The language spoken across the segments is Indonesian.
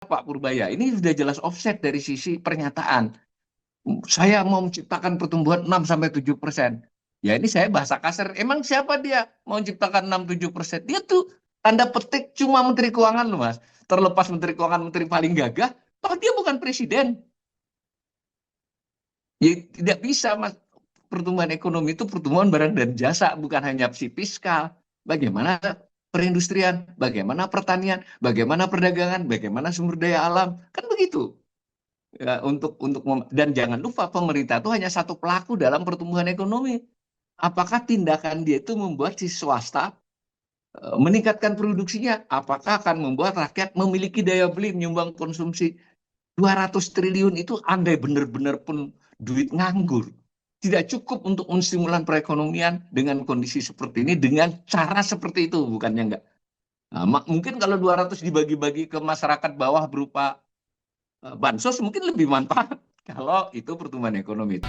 Pak Purbaya. Ini sudah jelas offset dari sisi pernyataan. Saya mau menciptakan pertumbuhan 6-7%. Ya ini saya bahasa kasar. Emang siapa dia mau menciptakan 6-7%? Dia tuh tanda petik cuma Menteri Keuangan loh Mas. Terlepas Menteri Keuangan menteri paling gagah, toh dia bukan presiden. Ya tidak bisa Mas. Pertumbuhan ekonomi itu pertumbuhan barang dan jasa, bukan hanya si fiskal. Bagaimana perindustrian, bagaimana pertanian, bagaimana perdagangan, bagaimana sumber daya alam, kan begitu. Ya, dan jangan lupa pemerintah itu hanya satu pelaku dalam pertumbuhan ekonomi. Apakah tindakan dia itu membuat si swasta meningkatkan produksinya? Apakah akan membuat rakyat memiliki daya beli menyumbang konsumsi? 200 triliun itu andai benar-benar pun duit nganggur. Tidak cukup untuk menstimulan perekonomian dengan kondisi seperti ini, dengan cara seperti itu, bukannya enggak. Nah, mungkin kalau 200 dibagi-bagi ke masyarakat bawah berupa bansos mungkin lebih manfaat kalau itu pertumbuhan ekonomi.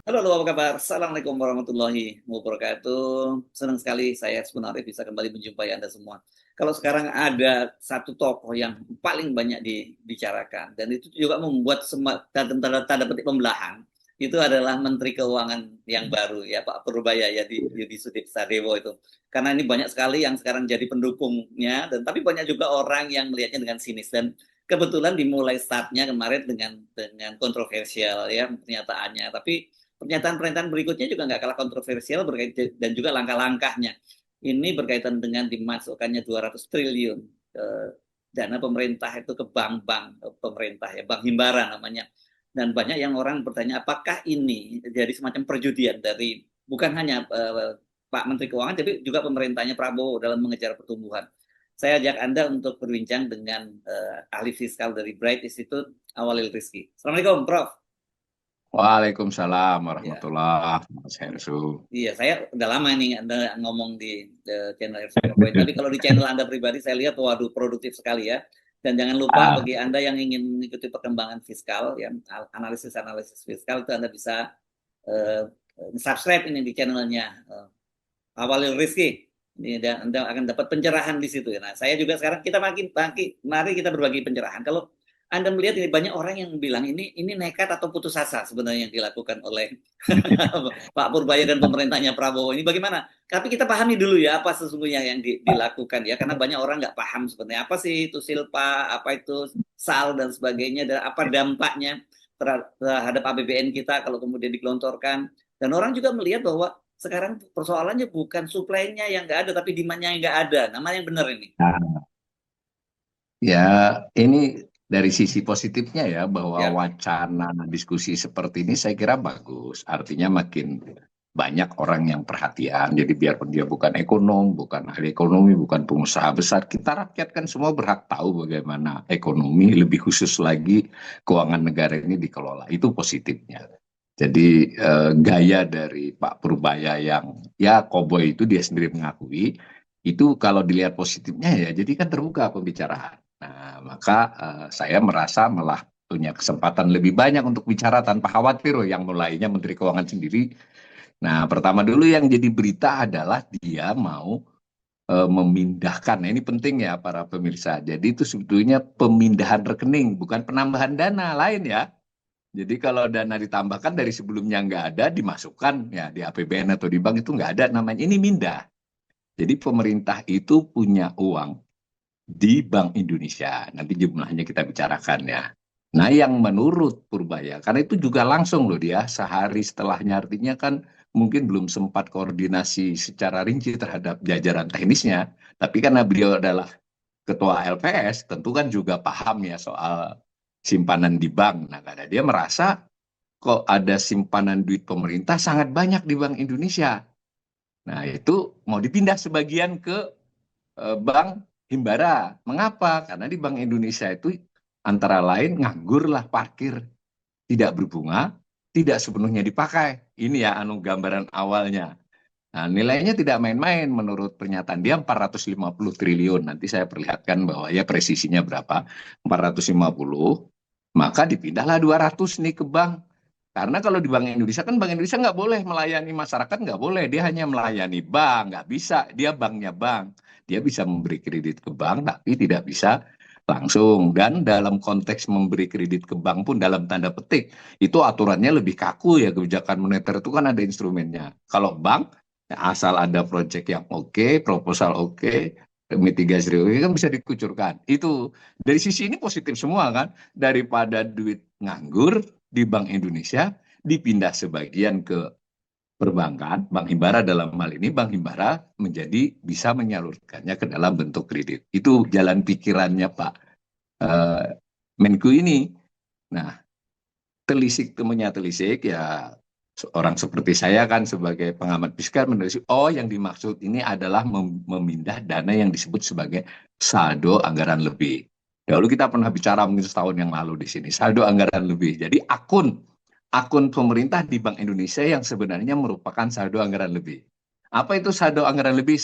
Halo, halo, apa kabar? Assalamualaikum warahmatullahi wabarakatuh. Senang sekali saya sebenarnya bisa kembali menjumpai Anda semua. Kalau sekarang ada satu tokoh yang paling banyak dibicarakan, dan itu juga membuat tanda petik pembelahan, itu adalah Menteri Keuangan yang baru, ya Pak Purbaya, ya di Sudip Sadewo itu. Karena ini banyak sekali yang sekarang jadi pendukungnya, dan tapi banyak juga orang yang melihatnya dengan sinis. Dan kebetulan dimulai startnya kemarin dengan kontroversial ya pernyataannya. Tapi pernyataan-pernyataan berikutnya juga nggak kalah kontroversial dan juga langkah-langkahnya. Ini berkaitan dengan dimasukkannya 200 triliun dana pemerintah itu ke bank-bank pemerintah, ya bank himbara namanya. Dan banyak yang orang bertanya apakah ini jadi semacam perjudian dari bukan hanya Pak Menteri Keuangan tapi juga pemerintahnya Prabowo dalam mengejar pertumbuhan. Saya ajak Anda untuk berbincang dengan ahli fiskal dari Bright Institute, Awalil Rizky. Assalamualaikum, Prof. Waalaikumsalam Ya, warahmatullahi Mas Hersu. iya, saya udah lama nih Anda ngomong di channel Hersu Point. Tapi kalau di channel Anda pribadi, saya lihat, waduh, produktif sekali ya. Dan jangan lupa Ah, bagi Anda yang ingin mengikuti perkembangan fiskal, ya, analisis-analisis fiskal, itu Anda bisa uh, subscribe ini di channelnya Awalil Rizky. Ini dan Anda akan dapat pencerahan di situ. Nah, saya juga sekarang kita mari kita berbagi pencerahan. Kalau Anda melihat ini banyak orang yang bilang ini nekat atau putus asa sebenarnya yang dilakukan oleh Pak Purbaya dan pemerintahnya Prabowo ini bagaimana? Tapi kita pahami dulu ya apa sesungguhnya yang dilakukan ya, karena banyak orang nggak paham sebenarnya apa sih itu silpa, apa itu sal dan sebagainya, dan apa dampaknya terhadap APBN kita kalau kemudian digelontorkan. Dan orang juga melihat bahwa sekarang persoalannya bukan suplainya yang nggak ada, tapi demand-nya yang nggak ada. Nama yang benar ini. ya, ini dari sisi positifnya ya, bahwa Ya, wacana diskusi seperti ini saya kira bagus. Artinya makin banyak orang yang perhatian. Jadi biarpun dia bukan ekonom, bukan ahli ekonomi, bukan pengusaha besar, kita rakyat kan semua berhak tahu bagaimana ekonomi, lebih khusus lagi keuangan negara ini dikelola. Itu positifnya. Jadi gaya dari Pak Purbaya yang ya koboi itu dia sendiri mengakui, itu kalau dilihat positifnya ya jadi kan terbuka pembicaraan. Nah, maka saya merasa malah punya kesempatan lebih banyak untuk bicara tanpa khawatir loh, yang mulainya Menteri Keuangan sendiri. Nah, pertama dulu yang jadi berita adalah dia mau memindahkan. Nah, ini penting ya para pemirsa. Jadi itu sebetulnya pemindahan rekening, bukan penambahan dana lain ya. Jadi kalau dana ditambahkan dari sebelumnya nggak ada, dimasukkan ya di APBN atau di bank itu nggak ada namanya. Ini mindah. Jadi pemerintah itu punya uang di Bank Indonesia. Nanti jumlahnya kita bicarakan ya. Nah, yang menurut Purbaya, karena itu juga langsung loh dia sehari setelahnya, artinya kan mungkin belum sempat koordinasi secara rinci terhadap jajaran teknisnya. Tapi karena beliau adalah ketua LPS, tentu kan juga paham ya soal simpanan di bank. Nah, karena dia merasa kok ada simpanan duit pemerintah sangat banyak di Bank Indonesia. Nah, itu mau dipindah sebagian ke Bank Himbara. Mengapa? Karena di Bank Indonesia itu antara lain nganggur lah parkir, tidak berbunga, tidak sepenuhnya dipakai. Ini ya anu gambaran awalnya. Nah, nilainya tidak main-main menurut pernyataan dia 450 triliun. Nanti saya perlihatkan bahwa ya presisinya berapa. 450, maka dipindahlah 200 nih ke bank. Karena kalau di Bank Indonesia kan Bank Indonesia nggak boleh melayani masyarakat, nggak boleh. Dia hanya melayani bank, nggak bisa. Dia banknya bank. Dia bisa memberi kredit ke bank, tapi tidak bisa langsung. Dan dalam konteks memberi kredit ke bank pun dalam tanda petik, itu aturannya lebih kaku ya. Kebijakan moneter itu kan ada instrumennya. Kalau bank, asal ada proyek yang oke, proposal oke, mitigasi oke kan bisa dikucurkan. Itu dari sisi ini positif semua kan. Daripada duit nganggur di Bank Indonesia dipindah sebagian ke perbankan, Bank Himbara dalam hal ini Bank Himbara menjadi bisa menyalurkannya ke dalam bentuk kredit. Itu jalan pikirannya Pak eh, Menku ini. Nah, telisik temunya telisik ya orang seperti saya kan sebagai pengamat fiskal menelisik, oh yang dimaksud ini adalah memindah dana yang disebut sebagai saldo anggaran lebih. Dahulu kita pernah bicara mungkin setahun yang lalu di sini, saldo anggaran lebih. Jadi akun pemerintah di Bank Indonesia yang sebenarnya merupakan saldo anggaran lebih. Apa itu saldo anggaran lebih?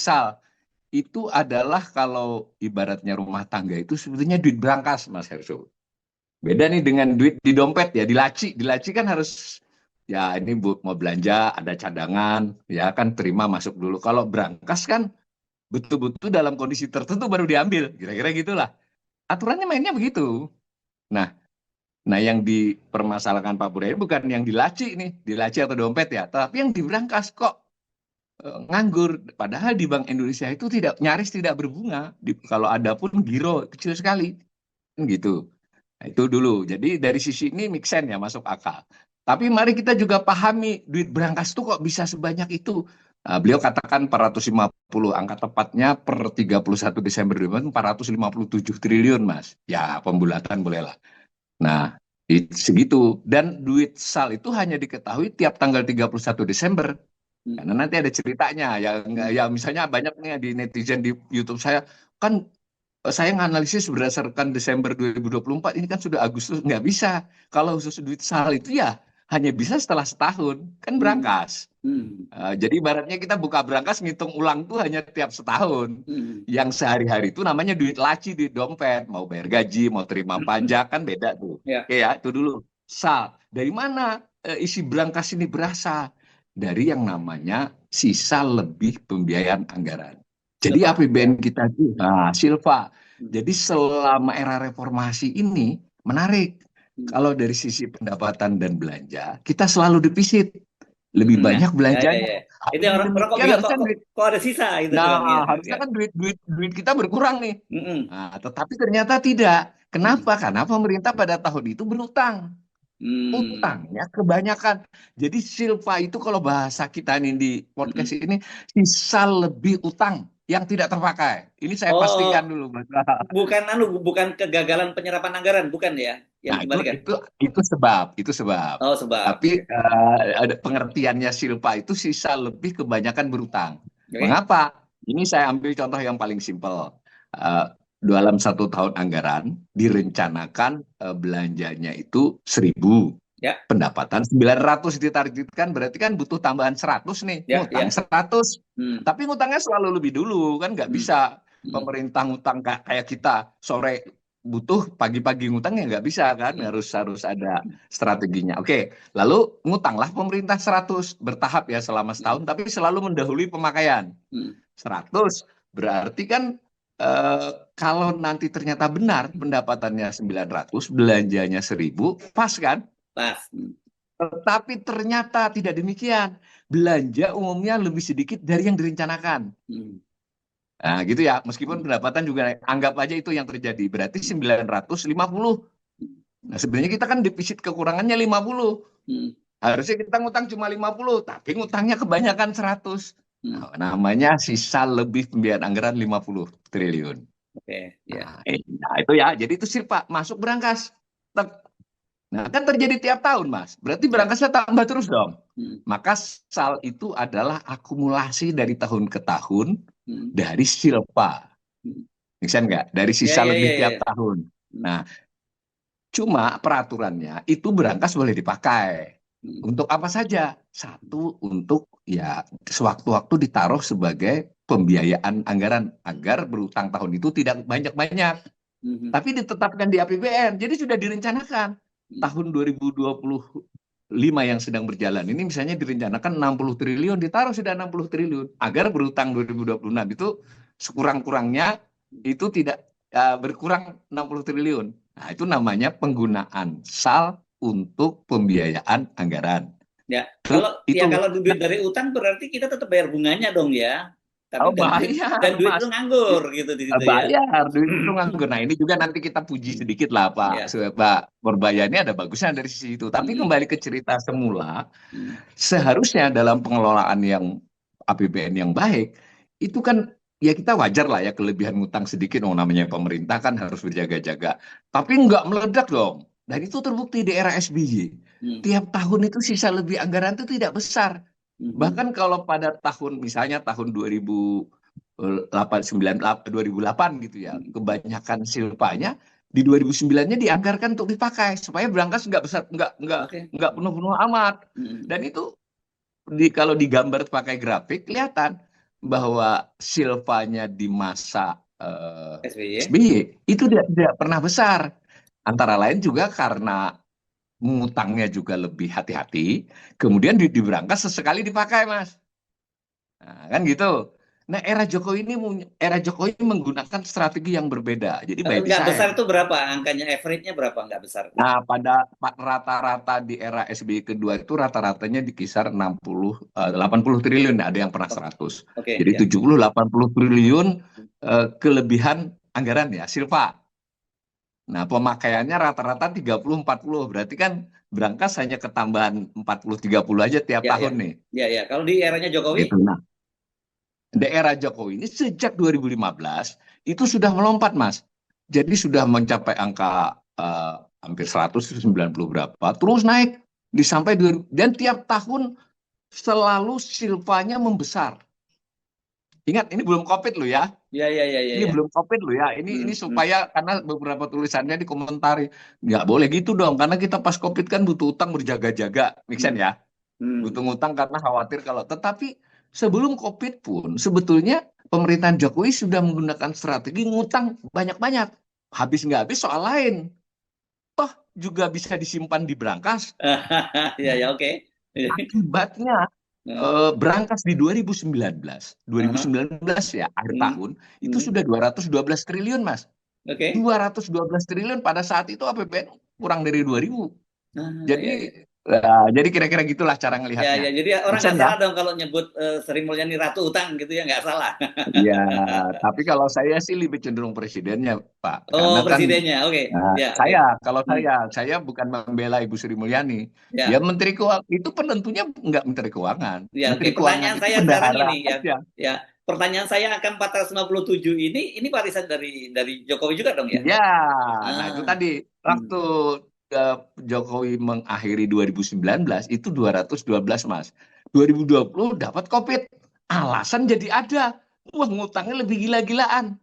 Itu adalah kalau ibaratnya rumah tangga itu sebetulnya duit berangkas Mas Herso. Beda nih dengan duit di dompet ya, di laci. Di laci kan harus ya ini mau belanja, ada cadangan, ya kan terima masuk dulu. Kalau berangkas kan betul-betul dalam kondisi tertentu baru diambil. Kira-kira gitulah. Aturannya mainnya begitu. Nah, nah yang dipermasalahkan Pak Burai bukan yang di laci nih, di laci atau dompet ya, tapi yang di berangkas kok nganggur. Padahal di Bank Indonesia itu tidak nyaris tidak berbunga. Kalau ada pun giro kecil sekali. Kan gitu. Nah, itu dulu. Jadi dari sisi ini make sense ya, masuk akal. Tapi mari kita juga pahami duit berangkas itu kok bisa sebanyak itu. Nah, beliau katakan 450, angka tepatnya per 31 Desember 2024, 457 triliun, Mas. Ya, pembulatan bolehlah. Nah, segitu. Dan duit SAL itu hanya diketahui tiap tanggal 31 Desember. Hmm. Karena nanti ada ceritanya. Ya misalnya banyak nih di netizen di YouTube saya, kan saya nganalisis berdasarkan Desember 2024, ini kan sudah Agustus, nggak bisa. Kalau khusus duit SAL itu ya hanya bisa setelah setahun, kan Hmm. berangkas. Hmm. Jadi ibaratnya kita buka berangkas, ngitung ulang tuh hanya tiap setahun. Hmm. Yang sehari-hari itu namanya duit laci, duit dompet. Mau bayar gaji, mau terima pajak, kan beda tuh. Ya. Oke ya, itu dulu. SAL. Dari mana isi berangkas ini berasal? Dari yang namanya sisa lebih pembiayaan anggaran. Jadi Silpa. Ya. APBN kita itu, nah, Silva. Hmm. Jadi selama era reformasi ini menarik. Hmm. Kalau dari sisi pendapatan dan belanja, kita selalu defisit. Lebih Hmm. Ya. banyak Ya, ya, belanjanya. ya. Itu Dengan yang orang kok demikian bingung harusnya duit, kok ada sisa gitu nah bilang ya. harusnya Ya. kan duit kita berkurang nih. Hmm. Nah, tetapi ternyata tidak. Hmm. Kenapa? Karena pemerintah pada tahun itu berutang. Hmm. Utangnya kebanyakan. Jadi Silva itu kalau bahasa kita nih di Hmm. podcast ini, sisa lebih utang yang tidak terpakai. Ini saya pastikan Oh, dulu, Mas. bukan kegagalan penyerapan anggaran, bukan ya, yang Nah, dikembalikan. itu sebab. Oh, sebab. Tapi Oke. ada pengertiannya Silva itu sisa lebih kebanyakan berutang. Oke. Mengapa? Ini saya ambil contoh yang paling simpel. Eh, dalam 1 tahun anggaran direncanakan belanjanya itu 1.000, Ya, pendapatan 900 ditargetkan, berarti kan butuh tambahan 100 nih, ya, ngutang ya. 100. Hmm. Tapi ngutangnya selalu lebih dulu, kan nggak Hmm. bisa Hmm. pemerintah ngutang kayak kita sore butuh pagi-pagi ngutang ya nggak bisa kan, Hmm. harus ada strateginya. Oke, lalu ngutanglah pemerintah 100 bertahap ya selama Hmm. setahun, tapi selalu mendahului pemakaian. Hmm. 100 berarti kan kalau nanti ternyata benar pendapatannya 900, belanjanya 1.000, pas kan? Pas. Hmm. Tetapi ternyata tidak demikian. Belanja umumnya lebih sedikit dari yang direncanakan. Hmm. Nah, gitu ya. Meskipun Hmm. pendapatan juga naik. Anggap aja itu yang terjadi. Berarti 950. Nah, sebenarnya kita kan defisit kekurangannya 50. Hmm. Harusnya kita ngutang cuma 50, tapi ngutangnya kebanyakan 100. Hmm. Nah, namanya sisa lebih pembiayaan anggaran 50 triliun. Oke, ya. Nah, itu ya. Jadi itu sih Pak, masuk berangkas. Nah, kan terjadi tiap tahun, Mas. Berarti Ya. berangkasnya tambah terus dong. Hmm. Maka SAL itu adalah akumulasi dari tahun ke tahun Hmm. dari silpa. Hmm. Bisa nggak? Dari Ya, sisa ya, lebih ya, tiap ya. tahun. Hmm. Nah, cuma peraturannya itu berangkas boleh dipakai. Untuk apa saja? Satu, untuk ya sewaktu-waktu ditaruh sebagai pembiayaan anggaran agar berutang tahun itu tidak banyak-banyak, tapi ditetapkan di APBN. Jadi sudah direncanakan. Tahun 2025 yang sedang berjalan ini misalnya direncanakan 60 triliun, ditaruh sudah 60 triliun agar berutang 2026 itu sekurang-kurangnya itu tidak berkurang 60 triliun. Nah, itu namanya penggunaan SAL untuk pembiayaan anggaran. Ya, Itu, itu kalau duit dari utang berarti kita tetap bayar bunganya dong ya. Tapi bayar, dan duit itu Mas. nganggur gitu di situ ya. Bayar duit itu nganggur. Nah ini juga nanti kita puji sedikit lah Pak. Ya. Pak Purbaya ini ada bagusnya dari sisi itu. Tapi kembali ke cerita semula, Hmm. seharusnya dalam pengelolaan yang APBN yang baik, itu kan ya kita wajar lah ya kelebihan ngutang sedikit. Oh namanya pemerintah kan harus berjaga-jaga. Tapi nggak meledak dong. Dan itu terbukti di era SBY. Tiap tahun itu sisa lebih anggaran itu tidak besar. Bahkan kalau pada tahun misalnya tahun 2008 gitu ya, kebanyakan silpanya di 2009-nya dianggarkan untuk dipakai supaya berangkas nggak besar, Oke. nggak penuh-penuh amat. Dan itu kalau digambar pakai grafik kelihatan bahwa silvanya di masa SBY. SBY itu tidak pernah besar. Antara lain juga karena ngutangnya juga lebih hati-hati, kemudian di berangkas sesekali dipakai, Mas. Nah, kan gitu. Nah, era Jokowi menggunakan strategi yang berbeda. Jadi Mbak Nggak besar Edi, itu berapa? Angkanya average-nya berapa? Nggak besar. nah pada rata-rata di era SBY kedua itu rata-ratanya di kisar 80 triliun, ada yang pernah 100. Oke, Jadi ya. 70-80 triliun kelebihan anggaran ya, Silva. Nah, pemakaiannya rata-rata 30-40, berarti kan berangkas hanya ketambahan 40-30 aja tiap Ya, ya. tahun nih. Ya, ya. Kalau di eranya Jokowi? Gitu. Nah, daerah Jokowi ini sejak 2015 itu sudah melompat, Mas. Jadi sudah mencapai angka hampir 190 berapa, terus naik sampai dan tiap tahun selalu silvanya membesar. Ingat, ini belum COVID loh ya. Ya, ya, ya, ya, Ini ya. belum COVID loh ya. Ini supaya karena beberapa tulisannya dikomentari nggak boleh gitu dong, karena kita pas COVID kan butuh utang berjaga-jaga, make sense ya. Butuh ngutang karena khawatir kalau tetapi sebelum COVID pun sebetulnya pemerintahan Jokowi sudah menggunakan strategi ngutang banyak-banyak. Habis nggak habis soal lain. Toh juga bisa disimpan di berangkas. Ya, ya, oke. Akibatnya Nah, berangkas di 2019. 2019 ya, akhir tahun itu sudah 212 triliun, Mas. Oke. 212 triliun pada saat itu APBN kurang dari 2.000. Ya, ya. Jadi kira-kira gitulah cara Ya, ya. ngelihatnya. Jadi orang Make nggak sense ya? salah dong kalau nyebut Sri Mulyani Ratu Utang gitu ya, nggak salah. Iya, tapi kalau saya sih lebih cenderung presidennya, Pak. Oh, Karena kan presidennya. Oke. Ya, oke. kalau Hmm. saya bukan membela Ibu Sri Mulyani. Dia Ya, Menteri Keuangan, itu penentunya nggak Menteri Keuangan. ya, Menteri oke. Keuangan Pertanyaan itu saya sekarang bendahara ini ya, aja. ya. Pertanyaan saya akan 457 ini warisan dari Jokowi juga dong ya? Iya, nah itu Ah. tadi waktu eh, Jokowi mengakhiri 2019 itu 212, Mas. 2020 dapat COVID. Alasan jadi ada. Wah, ngutangnya lebih gila-gilaan.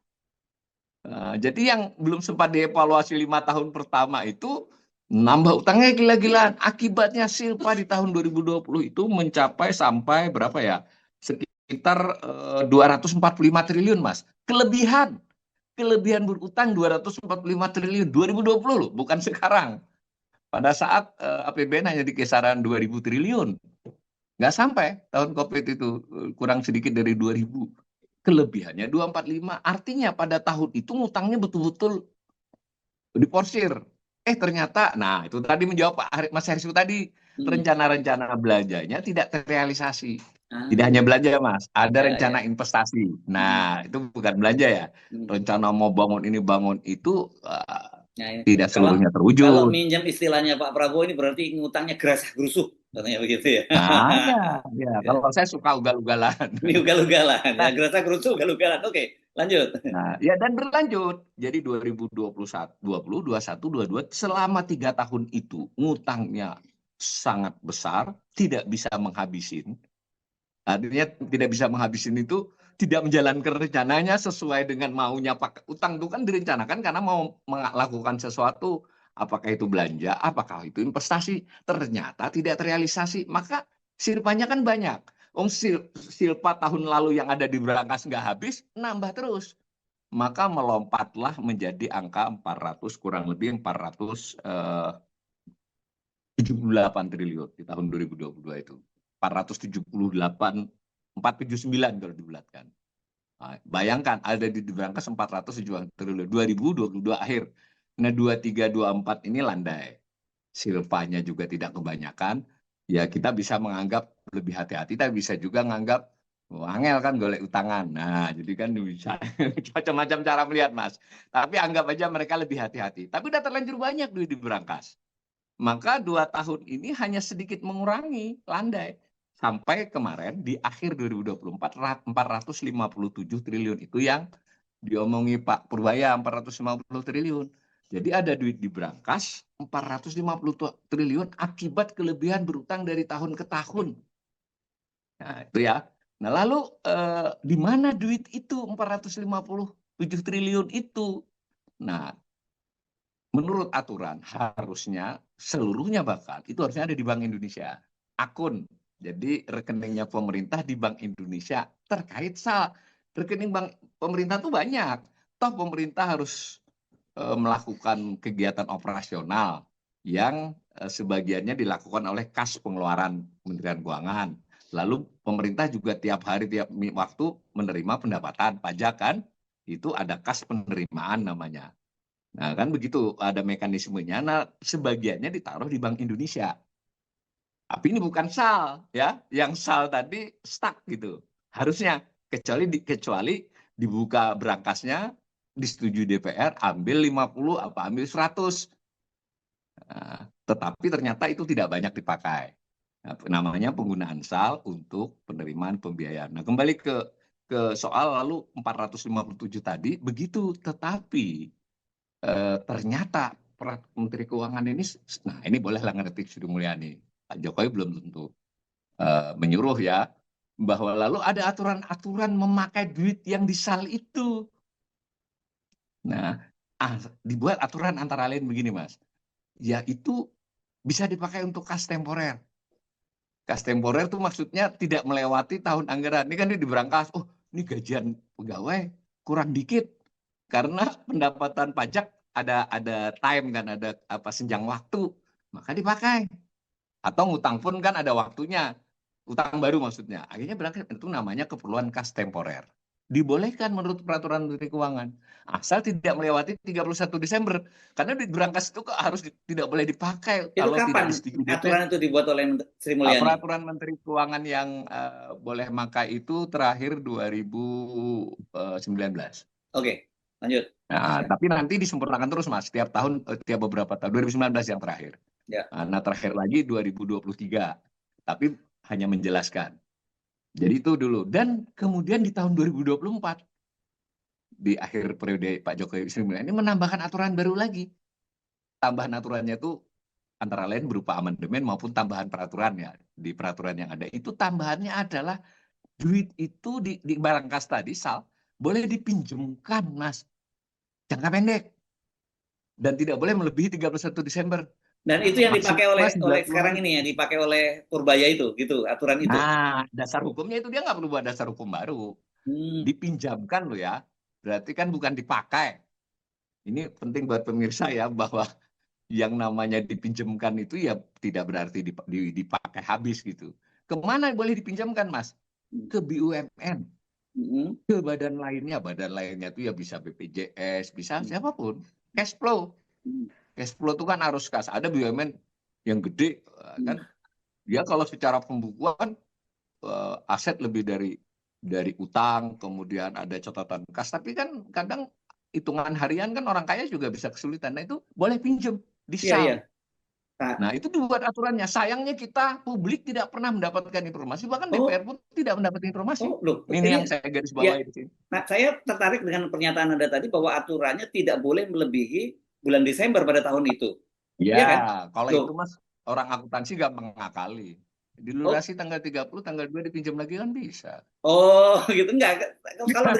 Jadi yang belum sempat dievaluasi 5 tahun pertama itu nambah utangnya gila-gilaan. Akibatnya silpa di tahun 2020 itu mencapai sampai berapa ya? Sekitar 245 triliun, Mas. Kelebihan berutang 245 triliun 2020 loh, bukan sekarang. Pada saat APBN hanya di kisaran 2.000 triliun. Nggak sampai tahun COVID itu, kurang sedikit dari 2.000. Kelebihannya 245. Artinya pada tahun itu ngutangnya betul-betul diporsir. Ternyata, nah itu tadi menjawab Pak Mas Hersyu tadi, rencana-rencana belanjanya tidak terrealisasi. Tidak hanya belanja, Mas, ada Ya, rencana ya. investasi. Nah, itu bukan belanja ya. Rencana mau bangun ini bangun itu Nah, ini. tidak Kalau seluruhnya kalau terwujud. minjem istilahnya Pak Prabowo ini berarti ngutangnya gerasah gerusuh, katanya begitu ya. Nah, ya, Ya. kalau saya suka ugal-ugalan. Ini ugal-ugalan ya, Nah, gerasah gerusuh ugal-ugalan. Oke, lanjut. ya dan berlanjut. Jadi 2021, 20, 21, 22 selama 3 tahun itu ngutangnya sangat besar, tidak bisa menghabisin. Artinya tidak bisa menghabisin itu tidak menjalankan rencananya sesuai dengan maunya Pak. Utang itu kan direncanakan karena mau melakukan sesuatu apakah itu belanja, apakah itu investasi, ternyata tidak terrealisasi. Maka silpanya kan banyak. Silpa tahun lalu yang ada di Brankas nggak habis, nambah terus. Maka melompatlah menjadi angka 400, kurang lebih 478 triliun di tahun 2022 itu. 478, 479 kalau dibulatkan. Nah, bayangkan ada di Brankas 407 triliun 2022 akhir. Nah, 2324 ini landai. Silvanya juga tidak kebanyakan. Ya kita bisa menganggap lebih hati-hati, tapi bisa juga menganggap angel kan golek utangan. Nah, jadi kan bisa macam-macam cara melihat, Mas. Tapi anggap aja mereka lebih hati-hati. Tapi udah terlanjur banyak duit di Brankas. Maka 2 tahun ini hanya sedikit mengurangi landai. Sampai kemarin di akhir 2024 457 triliun itu yang diomongi Pak Purbaya 450 triliun. Jadi ada duit di Brankas 450 triliun akibat kelebihan berutang dari tahun ke tahun. Nah, itu ya. Nah, lalu di mana duit itu 457 triliun itu? Nah, menurut aturan harusnya seluruhnya bakal itu harusnya ada di Bank Indonesia. Akun. Jadi rekeningnya pemerintah di Bank Indonesia terkait rekening bank pemerintah tuh banyak. Toh pemerintah harus melakukan kegiatan operasional yang sebagiannya dilakukan oleh kas pengeluaran Kementerian Keuangan. Lalu pemerintah juga tiap hari, tiap waktu menerima pendapatan pajak kan, itu ada kas penerimaan namanya. Nah kan begitu ada mekanismenya. Nah sebagiannya ditaruh di Bank Indonesia. Tapi ini bukan SAL ya, yang SAL tadi stuck gitu. Harusnya kecuali dibuka berangkasnya, disetujui DPR, ambil 50 apa ambil 100. Nah, tetapi ternyata itu tidak banyak dipakai. Nah, namanya penggunaan SAL untuk penerimaan pembiayaan. Nah, kembali ke soal lalu 457 tadi begitu, tetapi ternyata Menteri Keuangan ini, nah ini bolehlah ngerti Sri Mulyani. Pak Jokowi belum tentu menyuruh ya, bahwa lalu ada aturan-aturan memakai duit yang di SAL itu. Nah, dibuat aturan antara lain begini, Mas. Ya itu bisa dipakai untuk kas temporer. Kas temporer itu maksudnya tidak melewati tahun anggaran. Ini kan di berangkas, oh ini gajian pegawai kurang dikit. Karena pendapatan pajak ada time kan, ada apa senjang waktu, maka dipakai. Atau ngutang pun kan ada waktunya, utang baru maksudnya. Akhirnya berangkat itu namanya keperluan kas temporer. Dibolehkan menurut peraturan Menteri Keuangan, asal tidak melewati 31 Desember. Karena di berangkas itu harus tidak boleh dipakai Itu kalau tidak kapan disetujui DPR. aturan itu dibuat oleh Sri Mulyani? Peraturan Menteri Keuangan yang boleh makai itu terakhir 2019. Oke, lanjut. Nah, tapi nanti disempurnakan terus, Mas. Tiap tahun, tiap beberapa tahun. 2019 yang terakhir. Ya. Nah, terakhir lagi 2023. Tapi hanya menjelaskan. Jadi itu dulu. Dan kemudian di tahun 2024, di akhir periode Pak Jokowi ini menambahkan aturan baru lagi. Tambahan aturannya itu antara lain berupa amandemen maupun tambahan peraturan ya. Di peraturan yang ada. Itu tambahannya adalah duit itu di barang kas tadi, SAL, boleh dipinjamkan, Mas. Jangka pendek. Dan tidak boleh melebihi 31 Desember. Dan itu yang dipakai oleh sekarang hari. ini ya, dipakai oleh Purbaya itu, gitu aturan itu. Nah, dasar hukumnya itu dia nggak perlu buat dasar hukum baru. Dipinjamkan loh ya. Berarti kan bukan dipakai. Ini penting buat pemirsa ya, bahwa yang namanya dipinjamkan itu ya tidak berarti dipakai habis gitu. Kemana boleh dipinjamkan, Mas? Ke BUMN. Ke badan lainnya. Badan lainnya itu ya bisa BPJS, bisa siapapun. Cash flow. Cash flow itu kan harus kas. Ada BUMN yang gede kan, dia kalau secara pembukuan aset lebih dari utang, kemudian ada catatan kas. Tapi kan kadang hitungan harian kan orang kaya juga bisa kesulitan. Nah itu boleh pinjam di Iya, iya. SAL. Nah itu dibuat aturannya. Sayangnya kita publik tidak pernah mendapatkan informasi, bahkan DPR pun tidak mendapatkan informasi. Loh, Ini yang saya garis bawahi di sini. Nah, saya tertarik dengan pernyataan Anda tadi bahwa aturannya tidak boleh melebihi bulan Desember pada tahun itu. Ya, Iya kan? kalau itu Mas, orang akuntansi gampang ngakali. Dilunasi tanggal 30, tanggal 2 dipinjam lagi kan bisa. Oh, gitu enggak. Kalau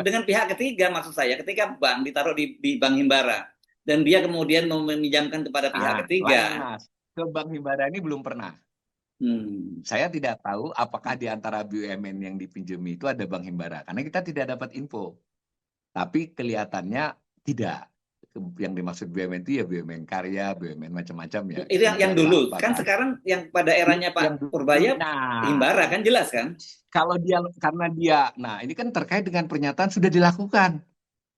dengan pihak ketiga maksud saya, ketika bank ditaruh di Bank Himbara, dan dia kemudian meminjamkan kepada pihak Lain ketiga. Mas, ke Bank Himbara ini belum pernah. Saya tidak tahu apakah di antara BUMN yang dipinjami itu ada Bank Himbara, karena kita tidak dapat info. Tapi kelihatannya tidak. Yang dimaksud BUMN itu ya BUMN karya, BUMN macam-macam ya. Itu yang dulu. Apa Kan kan? sekarang yang pada eranya Yang Pak dulu. Purbaya, Nah, Himbara kan jelas kan? kalau dia karena dia, nah ini kan terkait dengan pernyataan sudah dilakukan.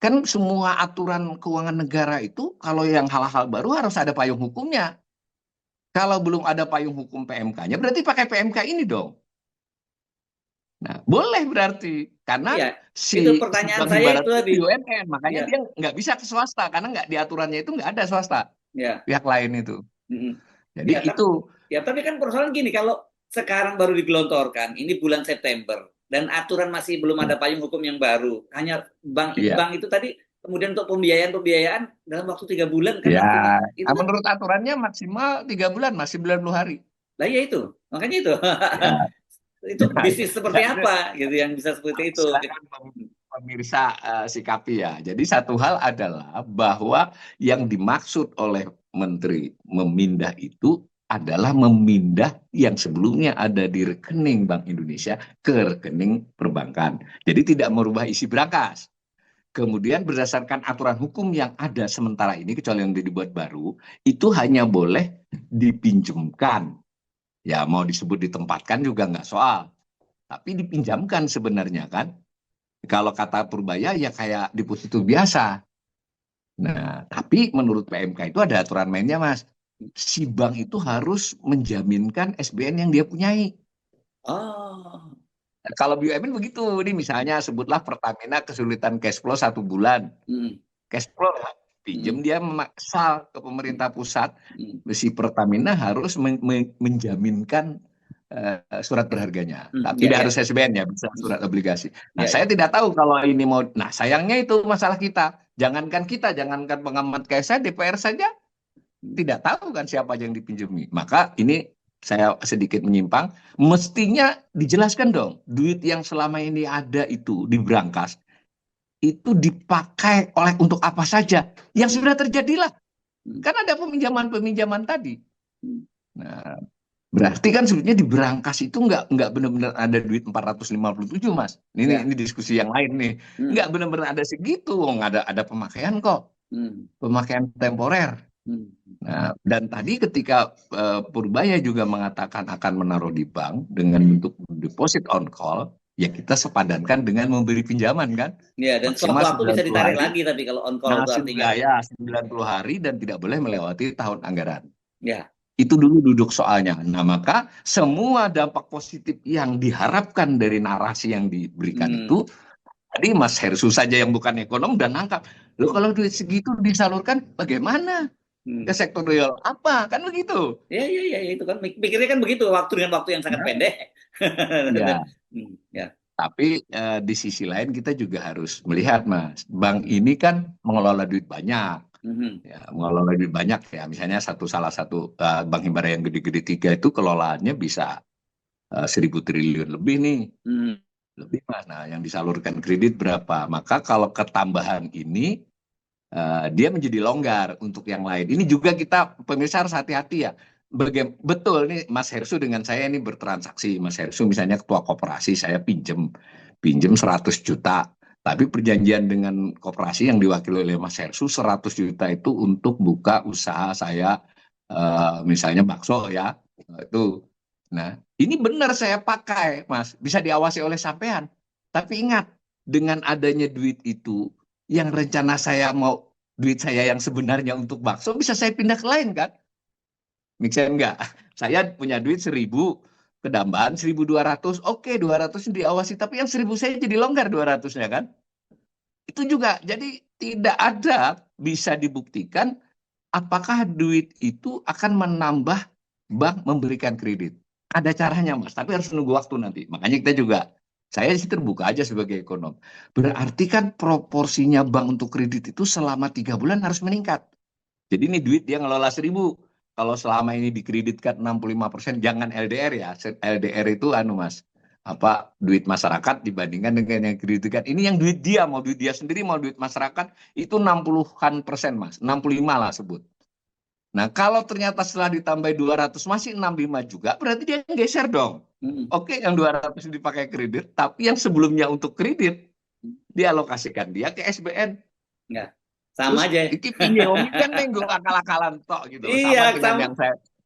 Kan semua aturan keuangan negara itu kalau yang hal-hal baru harus ada payung hukumnya. Kalau belum ada payung hukum PMK-nya, berarti pakai PMK ini dong. Nah, boleh berarti karena Iya, itu si pertanyaan Bank saya Himbara itu itu tadi. BUMN, makanya Iya, dia nggak bisa ke swasta karena nggak di aturannya itu nggak ada swasta iya. pihak lain itu. Jadi Ya, itu tapi kan persoalan gini, kalau sekarang baru digelontorkan, ini bulan September, dan aturan masih belum ada payung hukum yang baru, hanya ya bank itu tadi, kemudian untuk pembiayaan dalam waktu 3 bulan kan ya artinya, itu kan, menurut aturannya maksimal 3 bulan masih 90 hari. lah ya itu, makanya itu, Ya, itu bisnis seperti ya, apa gitu yang bisa seperti itu. silakan pemirsa sikapi ya. Jadi satu hal adalah bahwa yang dimaksud oleh Menteri memindah itu adalah memindah yang sebelumnya ada di rekening Bank Indonesia ke rekening perbankan. Jadi tidak merubah isi brankas. Kemudian berdasarkan aturan hukum yang ada sementara ini, kecuali yang dibuat baru, itu hanya boleh dipinjamkan. Ya mau disebut ditempatkan juga nggak soal. Tapi dipinjamkan sebenarnya kan. Kalau kata Purbaya ya kayak deposito biasa. Nah, tapi menurut PMK itu ada aturan mainnya, Mas. Si bank itu harus menjaminkan SBN yang dia punyai. Oh, Nah, kalau BUMN begitu, ini misalnya sebutlah Pertamina kesulitan cash flow 1 bulan. hmm, Cash flow pinjam hmm, dia memaksa ke pemerintah pusat, hmm, si Pertamina harus menjaminkan surat berharganya. Nah, ya, tidak ya, harus SBN ya, bisa surat obligasi. Nah, ya, saya ya. tidak tahu kalau ini mau. Nah, sayangnya itu masalah kita. Jangankan pengamat kayak saya, DPR saja tidak tahu kan siapa yang dipinjami. Maka ini saya sedikit menyimpang, mestinya dijelaskan dong, duit yang selama ini ada itu di brankas itu dipakai oleh untuk apa saja yang Hmm, sudah terjadilah. hmm, Kan ada peminjaman-peminjaman tadi. hmm. Nah, berarti kan sebetulnya di berangkas itu nggak benar-benar ada duit 457 Mas. Ini Ya, ini diskusi yang lain nih. hmm, Nggak benar-benar ada segitu. Ada pemakaian kok. hmm, Pemakaian temporer. hmm, Nah, dan tadi ketika Purbaya juga mengatakan akan menaruh di bank dengan bentuk deposit on call, ya kita sepadankan dengan memberi pinjaman kan. ya, dan Maksimal sewaktu-waktu bisa 90 ditarik hari. lagi tapi kalau on call Nah, itu artinya, ya 90 hari dan tidak boleh melewati tahun anggaran. ya. Itu dulu duduk soalnya. Nah, maka semua dampak positif yang diharapkan dari narasi yang diberikan Hmm, itu, tadi Mas Hersu saja yang bukan ekonom dan nangkap. Loh, hmm, kalau duit segitu disalurkan bagaimana? Ke hmm. sektor real apa? Kan begitu. Ya, ya, ya, ya, itu kan pikirnya kan begitu, waktu dengan waktu yang sangat Nah, pendek. ya, Ya. tapi di sisi lain kita juga harus melihat, Mas. Bank Hmm, ini kan mengelola duit banyak. hmm, Ya, mengelola duit banyak ya. Misalnya salah satu Bank Himbara yang gede-gede tiga itu kelolaannya bisa 1.000 triliun lebih nih. hmm. Lebih Mas. Nah, yang disalurkan kredit berapa? Maka kalau ketambahan ini dia menjadi longgar untuk yang lain. Ini juga kita pemirsa harus hati-hati ya. Betul nih Mas Hersu dengan saya ini bertransaksi. Mas Hersu misalnya ketua koperasi, saya pinjem 100 juta. Tapi perjanjian dengan koperasi yang diwakili oleh Mas Hersu 100 juta itu untuk buka usaha saya misalnya bakso ya. Itu. Nah, ini benar saya pakai, Mas. Bisa diawasi oleh sampean. Tapi ingat, dengan adanya duit itu yang rencana saya mau duit saya yang sebenarnya untuk bakso bisa saya pindah ke lain kan? Make sense enggak? Saya punya duit 1.000 kedambahan 1.200. Oke, 200 diawasi tapi yang 1.000 saya jadi longgar 200-nya kan? Itu juga. Jadi tidak ada bisa dibuktikan apakah duit itu akan menambah bank memberikan kredit. Ada caranya Mas, tapi harus nunggu waktu nanti. Makanya kita juga, saya sih terbuka aja sebagai ekonom. Berarti kan proporsinya bank untuk kredit itu selama 3 bulan harus meningkat. Jadi ini duit dia ngelola 1.000. Kalau selama ini dikreditkan 65%, jangan LDR ya. LDR itu anu Mas, duit masyarakat dibandingkan dengan yang kreditkan. Ini yang duit dia, mau duit dia sendiri, mau duit masyarakat, itu 60-an%, Mas. 65 lah sebut. Nah, kalau ternyata setelah ditambah 200 masih 65 juga, berarti dia geser dong. Oke, yang 200 dipakai kredit, tapi yang sebelumnya untuk kredit, dialokasikan dia ke SBN. Enggak. Terus Sama aja. iki pinjol kan nenggo akal-akalan tok gitu loh. Iya, Sama dengan yang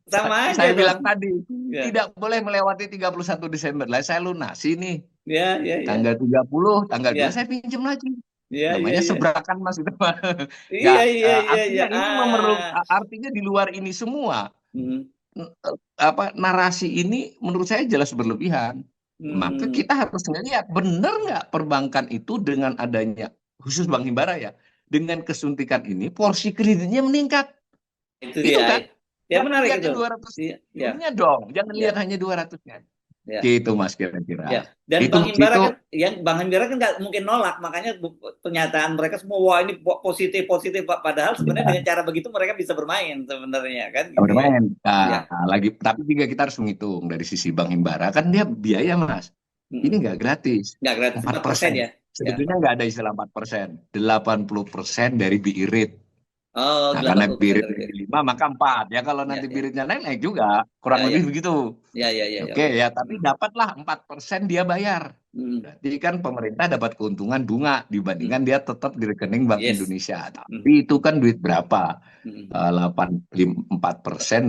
sama aja saya dong. bilang tadi, Ya, tidak boleh melewati 31 Desember. Lah saya lunasi nih. ya, ya, ya, Tanggal 30, tanggal 2 ya, saya pinjam lagi. ya, ya, Namanya ya, sebrakan Mas itu. Nggak, iya, iya, iya, iya. artinya ini artinya di luar ini semua. Hmm, Narasi ini menurut saya jelas berlebihan. Maka hmm. kita harus ngelihat benar nggak perbankan itu dengan adanya khusus Bank Himbara ya, dengan kesuntikan ini porsi kreditnya meningkat. Itu Itu dia. kan? Ya Jangan menarik lihatnya itu. 200 Iya, ya, triliunnya dong, jangan ya, lihat hanya 200-nya. ya. Gitu Mas Ya, kira-kira. dan Itu Bang Mas Himbara itu kan, yang Bang Himbara kan nggak mungkin nolak, makanya pernyataan mereka semua wah ini positif positif, Pak. Padahal sebenarnya dengan ya, cara begitu mereka bisa bermain sebenarnya kan gitu ya. bermain. Ya, Nah, lagi tapi juga kita harus menghitung dari sisi Bank Himbara kan dia biaya Mas. Ini mm-mm. nggak gratis. Nggak gratis empat 4% persen ya. Ya. Sebetulnya nggak ada istilah 4%. 80% dari BI rate. Oh, Nah, karena 80% birit dari dari itu. 5 maka 4. Ya kalau Ya, nanti ya, biritnya naik, naik juga. Kurang ya, lebih ya, begitu. ya, ya, ya, ya, Oke oke. ya, tapi dapatlah 4% dia bayar. Mm, Berarti kan pemerintah dapat keuntungan bunga mm, dibandingkan dia tetap di rekening Bank yes. Indonesia. Mm, Tapi itu kan duit berapa? mm. 4%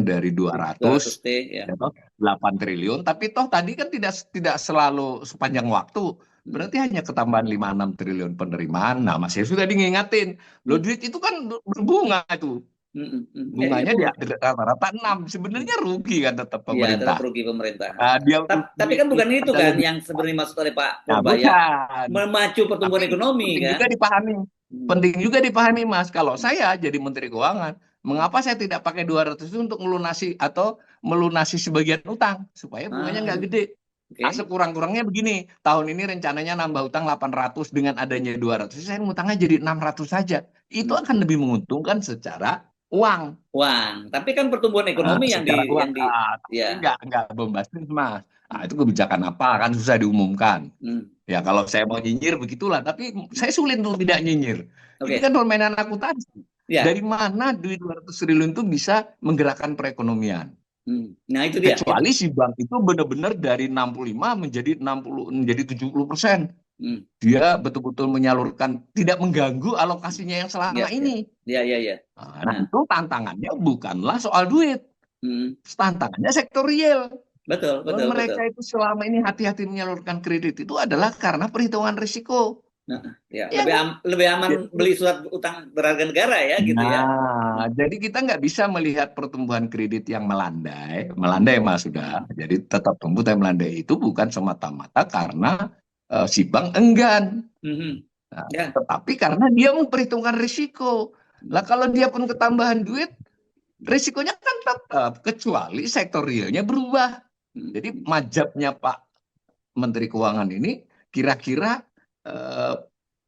dari 200, 200 T ya. ya toh, 8 triliun. Tapi toh tadi kan tidak selalu sepanjang waktu. Mm, Berarti hanya ketambahan 5-6 triliun penerimaan. Nah, Mas Heru sudah diingatin. Loh, mm, duit itu kan berbunga itu. Ya, iya Bunganya Bu. dia rata-rata 6. Mm. Sebenarnya rugi kan tetap Iya, tetap pemerintah. rugi pemerintah. Dia Tapi rugi kan bukan itu kalau kan yang sebenarnya maksud oleh Pak nah, Purbaya, bukan. memacu Tapi pertumbuhan ini ekonomi penting kan. juga dipahami. Hmm. Penting juga dipahami, Mas. Kalau Hmm. saya jadi Menteri Keuangan, mengapa saya tidak pakai 200 itu untuk melunasi atau melunasi sebagian utang supaya bunganya Ah, nggak gede. oke. Sekurang-kurangnya begini, tahun ini rencananya nambah utang 800 dengan adanya 200, saya ngutangnya jadi 600 saja. Itu Hmm. akan lebih menguntungkan secara uang. Uang, tapi kan pertumbuhan ekonomi yang di Secara uang, tapi ya. nggak bombastis, Mas. Nah, Hmm. itu kebijakan apa kan susah diumumkan. Hmm. Ya kalau saya mau nyinyir begitulah, tapi saya sulit untuk tidak nyinyir. Ini kan Oke. permainan akuntansi. Ya. Dari mana duit 200 triliun itu bisa menggerakkan perekonomian? Hmm. Nah, itu dia. Kecuali si bank itu benar-benar dari 65 menjadi 60 menjadi 70%. Hmm. Dia betul-betul menyalurkan, tidak mengganggu alokasinya yang selama Ya, ya. ini. Ya, ya, ya. Nah, Nah, itu tantangannya bukanlah soal duit. hmm. Tantangannya sektor real. Betul, betul, betul. Mereka itu selama ini hati-hati menyalurkan kredit itu adalah karena perhitungan risiko. Nah, ya, Ya kan? lebih aman Jadi, beli surat utang berharga negara ya gitu ya. nah, jadi kita nggak bisa melihat pertumbuhan kredit yang melandai, melandai Mas sudah. Hmm. Jadi tetap tumbuh tapi melandai itu bukan semata-mata karena si bank enggan. Hmm. Nah, Ya. tetapi karena dia memperhitungkan risiko. Lah kalau dia pun ketambahan duit, risikonya kan tetap kecuali sektor realnya berubah. Jadi Hmm. majabnya Pak Menteri Keuangan ini kira-kira eh,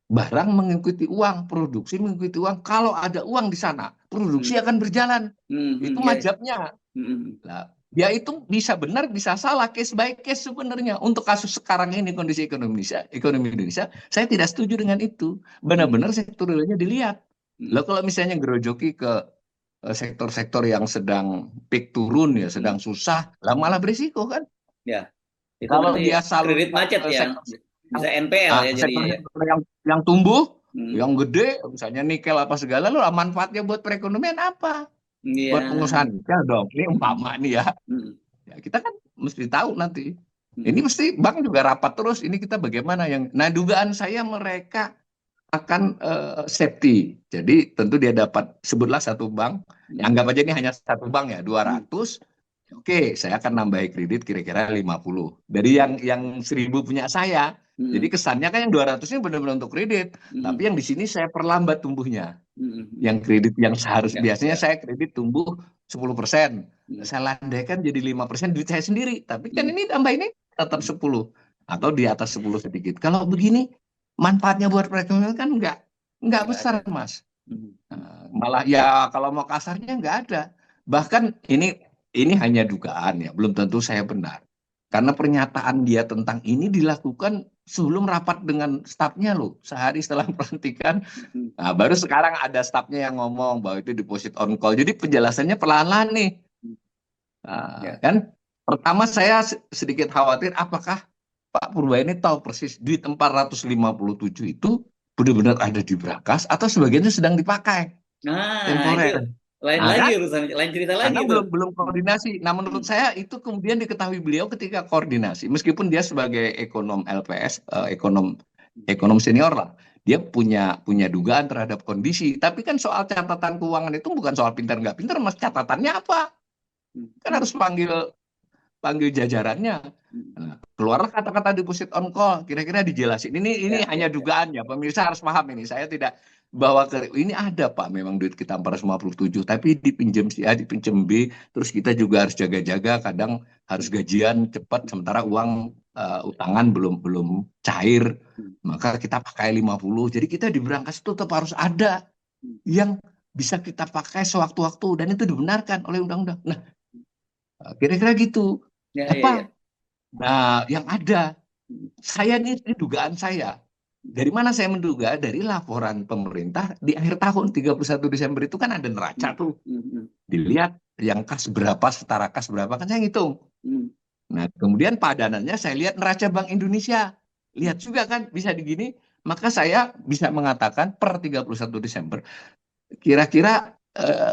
barang mengikuti uang, produksi mengikuti uang. Kalau ada uang di sana, Hmm. produksi akan berjalan. Hmm. Itu Ya, ya. majabnya. Hmm. Nah, ya itu bisa benar, bisa salah, case by case sebenarnya. Untuk kasus sekarang ini kondisi ekonomi Indonesia, saya tidak setuju dengan itu. Hmm. Benar-benar sektor realnya dilihat. Hmm. Lalu kalau misalnya gerojoki ke sektor-sektor yang sedang peak turun ya, sedang susah, lah malah berisiko kan. Ya, itu Kalau nanti dia kredit salurkan macet ke ya, sektor yang bisa NPL ya jadinya ya. sektor-sektor yang tumbuh, Hmm. yang gede, misalnya nikel apa segala, lo manfaatnya buat perekonomian apa? Iya. Buat pengusaha nikel dong. Ini Hmm. umpama nih ya. Hmm. Ya, kita kan mesti tahu nanti. Ini Hmm. mesti bank juga rapat terus. Ini kita bagaimana yang. Nah, dugaan saya mereka akan safety. Jadi tentu dia dapat sebutlah satu bank. Ya, Hmm. anggap aja ini hanya satu bank ya, Hmm. 200. Oke, saya akan nambah kredit kira-kira 50. Dari yang 1000 punya saya. Jadi Hmm. kesannya kan yang 200 ini benar-benar untuk kredit. Hmm. Tapi yang di sini saya perlambat tumbuhnya. Hmm. Yang kredit yang Ya, biasanya ya. saya kredit tumbuh 10%. Hmm. Saya landaikan jadi 5% duit saya sendiri. Tapi kan Hmm. ini tambah ini tetap 10 atau di atas 10 sedikit. Kalau begini manfaatnya buat perekonomian kan nggak Nggak besar, ada. Mas. Hmm. Malah ya kalau mau kasarnya nggak ada. Bahkan ini hanya dugaan ya, belum tentu saya benar. Karena pernyataan dia tentang ini dilakukan sebelum rapat dengan stafnya loh, sehari setelah pelantikan. Nah, baru sekarang ada stafnya yang ngomong bahwa itu deposit on call. Jadi penjelasannya pelan-pelan nih. Nah, Ya. kan pertama saya sedikit khawatir apakah Pak Purba ini tahu persis duit 457 itu benar-benar ada di Brakas atau sebagiannya sedang dipakai Nah, itu temporer. lain Nah, lagi kan urusan, lain cerita lagi karena tuh. belum belum koordinasi. Nah, menurut saya itu kemudian diketahui beliau ketika koordinasi. Meskipun dia sebagai ekonom LPS, ekonom ekonom senior lah, dia punya punya dugaan terhadap kondisi. Tapi kan soal catatan keuangan itu bukan soal pintar nggak pintar, mas catatannya apa? Kan harus panggil panggil jajarannya. Nah, keluarlah kata-kata deposit on call, kira-kira dijelasin. Ini Ya, hanya ya, ya. dugaan ya, pemirsa harus paham ini. Saya tidak bawa ke ini ada Pak, memang duit kita 457, tapi dipinjam si A, dipinjam B, terus kita juga harus jaga-jaga, kadang harus gajian cepat, sementara uang utangan belum belum cair, maka kita pakai 50. Jadi kita di Brankas itu tetap harus ada yang bisa kita pakai sewaktu-waktu dan itu dibenarkan oleh undang-undang. Nah, kira-kira gitu. Ya, ya, ya. Apa? Nah, yang ada, saya ini dugaan saya. Dari mana saya menduga? Dari laporan pemerintah di akhir tahun 31 Desember itu kan ada neraca tuh. Dilihat yang kas berapa, setara kas berapa, kan saya ngitung. Nah, kemudian padanannya saya lihat neraca Bank Indonesia. Lihat juga kan bisa digini. Maka saya bisa mengatakan per 31 Desember, kira-kira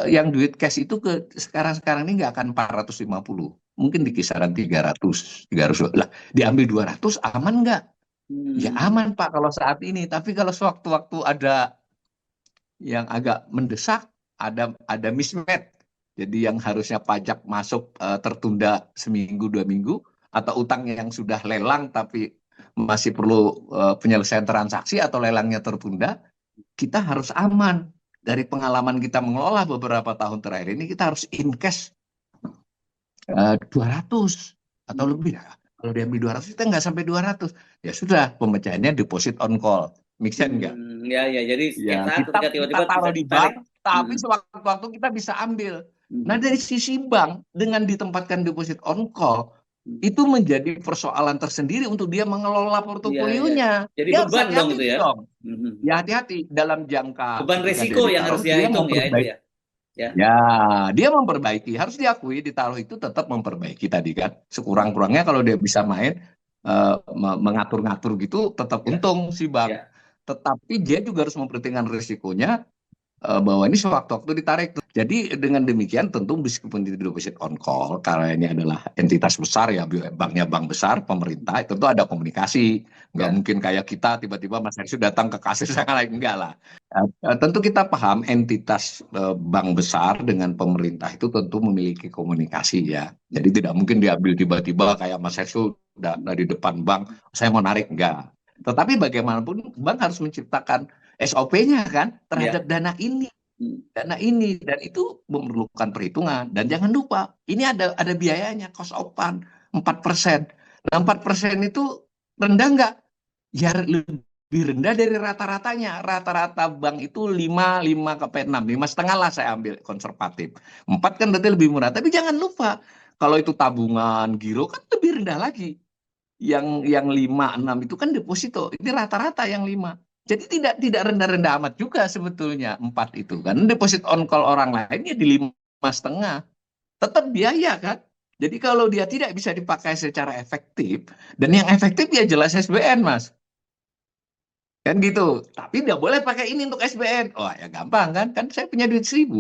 yang duit cash itu ke sekarang-sekarang ini nggak akan 450. Mungkin di kisaran 300 lah. Diambil 200 aman nggak? Ya aman Pak kalau saat ini. Tapi kalau sewaktu-waktu ada yang agak mendesak, ada mismatch. Jadi yang harusnya pajak masuk tertunda seminggu 2 minggu, atau utang yang sudah lelang tapi masih perlu penyelesaian transaksi atau lelangnya tertunda, kita harus aman. Dari pengalaman kita mengelola beberapa tahun terakhir ini, kita harus in cash 200 atau lebih. Ya. Kalau diambil 200, kita nggak sampai 200. Ya sudah, pemecahannya deposit on call. Make sense nggak? Ya, ya. Jadi setiap Ya, saat kita ketika kita tiba-tiba bisa taruh di tarik. bank, tapi sewaktu-waktu kita bisa ambil. Nah, Hmm. dari sisi bank, dengan ditempatkan deposit on call, itu menjadi persoalan tersendiri untuk dia mengelola Iya, iya. portofolionya. Jadi Dia harus beban dong itu hati-hati ya. dong. Hmm. Ya hati-hati dalam jangka Beban ketika dia resiko yang harus ditaruh, dia dia hitung ya itu memperbaiki. ya. Ya. Ya, dia memperbaiki. Harus diakui, ditaruh itu tetap memperbaiki tadi kan. Sekurang-kurangnya kalau dia bisa main mengatur-ngatur gitu, tetap Ya, untung si bank. ya. Tetapi dia juga harus memperhitungkan risikonya bahwa ini sewaktu-waktu ditarik. Jadi dengan demikian tentu meskipun itu deposit on call, karena ini adalah entitas besar ya, banknya bank besar, pemerintah, tentu ada komunikasi. Nggak Ya. mungkin kayak kita tiba-tiba Mas Hersu datang ke kasir yang lain, enggak lah. Tentu kita paham entitas bank besar dengan pemerintah itu tentu memiliki komunikasi ya. Jadi tidak mungkin diambil tiba-tiba kayak Mas Hersu dari depan bank, saya mau narik, enggak. Tetapi bagaimanapun bank harus menciptakan SOP-nya kan Ya. terhadap dana ini dan itu memerlukan perhitungan dan jangan lupa ini ada biayanya cost of fund 4%. Nah 4% itu rendah nggak? Ya lebih rendah dari rata-ratanya. Rata-rata bank itu 5 ke 6, 5,5 lah saya ambil konservatif. 4 kan berarti lebih murah. Tapi jangan lupa kalau itu tabungan giro kan lebih rendah lagi. Yang 5 6 itu kan deposito. Ini rata-rata yang 5. Jadi tidak rendah-rendah amat juga sebetulnya 4 itu kan. Deposit on call orang lainnya di 5,5. Tetap biaya kan. Jadi kalau dia tidak bisa dipakai secara efektif, dan yang efektif ya jelas SBN Mas. Kan gitu. Tapi nggak boleh pakai ini untuk SBN. Oh ya gampang kan. Kan saya punya duit 1.000.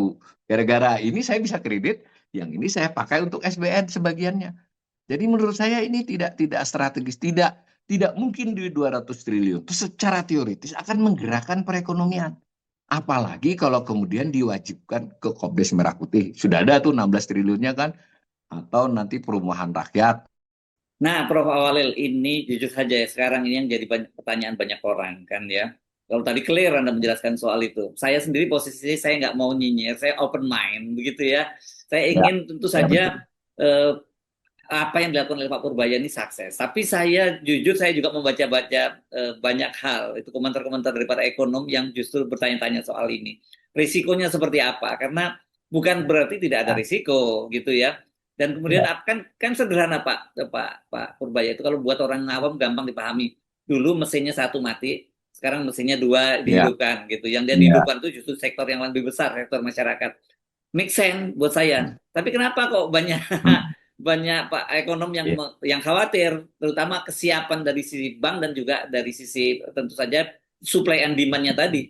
Gara-gara ini saya bisa kredit, yang ini saya pakai untuk SBN sebagiannya. Jadi menurut saya ini tidak strategis, tidak mungkin duit 200 triliun. Itu secara teoritis akan menggerakkan perekonomian. Apalagi kalau kemudian diwajibkan ke Kopdes Merah Putih. Sudah ada tuh 16 triliunnya kan, atau nanti perumahan rakyat. Nah, Prof. Awalil, ini jujur saja ya, sekarang ini yang jadi pertanyaan banyak orang kan ya. Kalau tadi clear Anda menjelaskan soal itu. Saya sendiri posisi saya nggak mau nyinyir, saya open mind begitu ya. Saya Ya, ingin tentu ya saja betul. apa yang dilakukan oleh Pak Purbaya ini sukses. Tapi saya jujur saya juga membaca-baca banyak hal, itu komentar-komentar dari para ekonom yang justru bertanya-tanya soal ini. Risikonya seperti apa? Karena bukan berarti tidak ada Ya, risiko gitu ya. Dan kemudian Ya. kan sederhana Pak Purbaya, itu kalau buat orang awam gampang dipahami. Dulu mesinnya satu mati, sekarang mesinnya dua Ya. dihidupkan gitu. Yang dia Ya. dihidupkan itu justru sektor yang lebih besar, sektor masyarakat. Make sense buat saya. Tapi kenapa kok banyak Hmm. banyak Pak ekonom yang Ya. yang khawatir, terutama kesiapan dari sisi bank dan juga dari sisi tentu saja supply and demand-nya tadi.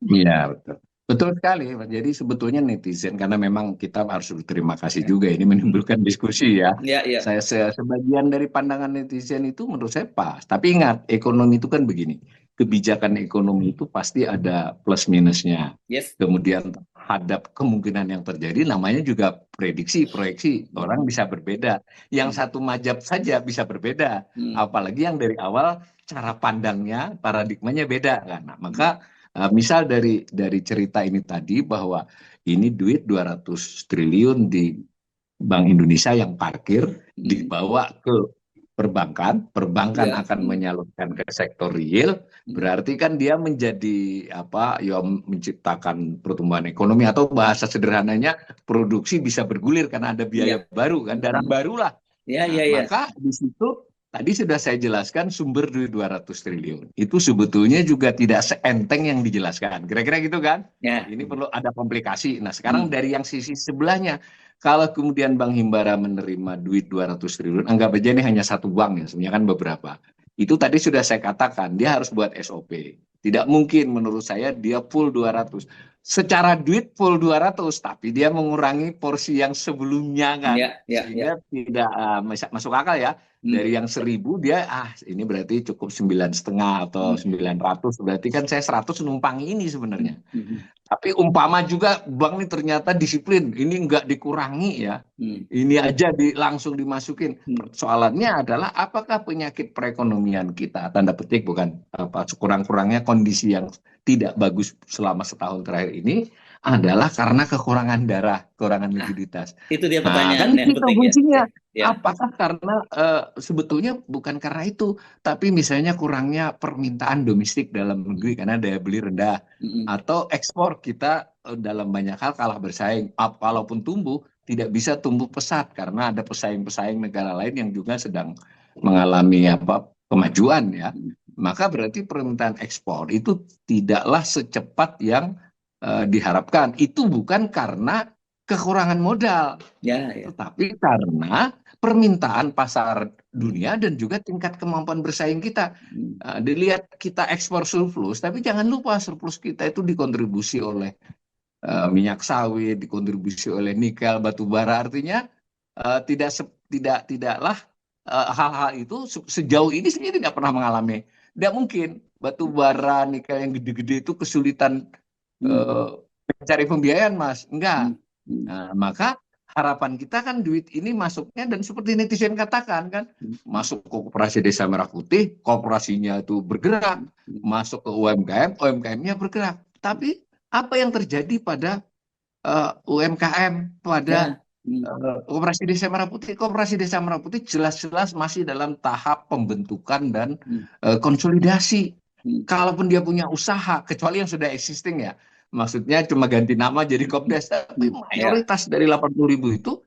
Iya, betul. Betul sekali. Jadi sebetulnya netizen, karena memang kita harus berterima kasih Ya. juga ini menimbulkan diskusi ya. Ya, ya. Sebagian dari pandangan netizen itu menurut saya pas. Tapi ingat, ekonomi itu kan begini. Kebijakan ekonomi itu pasti ada plus minusnya. Yes. Kemudian terhadap kemungkinan yang terjadi, namanya juga prediksi, proyeksi. Orang bisa berbeda. Yang Hmm. satu majab saja bisa berbeda. Hmm. Apalagi yang dari awal cara pandangnya, paradigmanya beda kan. Nah, Hmm. maka misal dari cerita ini tadi bahwa ini duit 200 triliun di Bank Indonesia yang parkir Hmm. dibawa ke perbankan, perbankan Ya. akan Hmm. menyalurkan ke sektor real, Hmm. berarti kan dia menjadi apa ya, menciptakan pertumbuhan ekonomi, atau bahasa sederhananya produksi bisa bergulir karena ada biaya Iya. baru kan, darah Hmm. baru lah. Ya, Nah, ya, ya. maka di situ tadi sudah saya jelaskan sumber duit 200 triliun. Itu sebetulnya juga tidak seenteng yang dijelaskan. Kira-kira gitu kan? Ya. Ini perlu ada komplikasi. Nah, sekarang Hmm. dari yang sisi sebelahnya, kalau kemudian Bank Himbara menerima duit 200 triliun, anggap aja ini hanya satu bank ya, sebenarnya kan beberapa. Itu tadi sudah saya katakan, dia harus buat SOP. Tidak mungkin menurut saya dia full 200. Secara duit full 200, tapi dia mengurangi porsi yang sebelumnya kan, Ya, ya, ya. sehingga tidak masuk akal ya. Hmm. Dari yang 1.000 dia ini berarti cukup 9,5 atau Hmm. 900, berarti kan saya 100 numpang ini Hmm. sebenarnya. Hmm. Tapi umpama juga bank ini ternyata disiplin, ini nggak dikurangi ya, Hmm. ini aja langsung dimasukin. Hmm. Persoalannya adalah apakah penyakit perekonomian kita, tanda petik bukan apa, sekurang-kurangnya kondisi yang tidak bagus selama setahun terakhir ini adalah karena kekurangan darah, kekurangan Ah, likuiditas. itu dia Nah, kan pertanyaan yang itu penting ya. kuncinya. Ya, ya. Apakah karena sebetulnya bukan karena itu, tapi misalnya kurangnya permintaan domestik dalam negeri Hmm. karena daya beli rendah, Hmm. atau ekspor kita dalam banyak hal kalah bersaing. Walaupun tumbuh, tidak bisa tumbuh pesat karena ada pesaing-pesaing negara lain yang juga sedang mengalami kemajuan ya. Hmm. Maka berarti permintaan ekspor itu tidaklah secepat yang diharapkan. Itu bukan karena kekurangan modal, Ya, ya. tetapi karena permintaan pasar Hmm. dunia dan juga tingkat kemampuan bersaing kita. Hmm. Dilihat kita ekspor surplus, tapi jangan lupa surplus kita itu dikontribusi oleh minyak sawit, dikontribusi oleh nikel, batu bara. Artinya tidaklah hal-hal itu sejauh ini saya tidak pernah mengalami. Tidak mungkin batu bara, nikel yang gede-gede itu kesulitan Hmm. eh, mencari pembiayaan, Mas. Hmm. Enggak. Hmm. Nah, maka harapan kita kan duit ini masuknya, dan seperti netizen katakan kan, Hmm. masuk ke Koperasi Desa Merah Putih, koperasinya itu bergerak, Hmm. masuk ke UMKM, UMKM-nya bergerak. Tapi apa yang terjadi pada UMKM, pada Ya. Hmm. Koperasi Desa Merah Putih? Koperasi Desa Merah Putih jelas-jelas masih dalam tahap pembentukan dan Hmm. konsolidasi. Hmm. Kalaupun dia punya usaha, kecuali yang sudah existing ya, maksudnya cuma ganti nama jadi Kopdes, tapi Ya. mayoritas dari 80.000 itu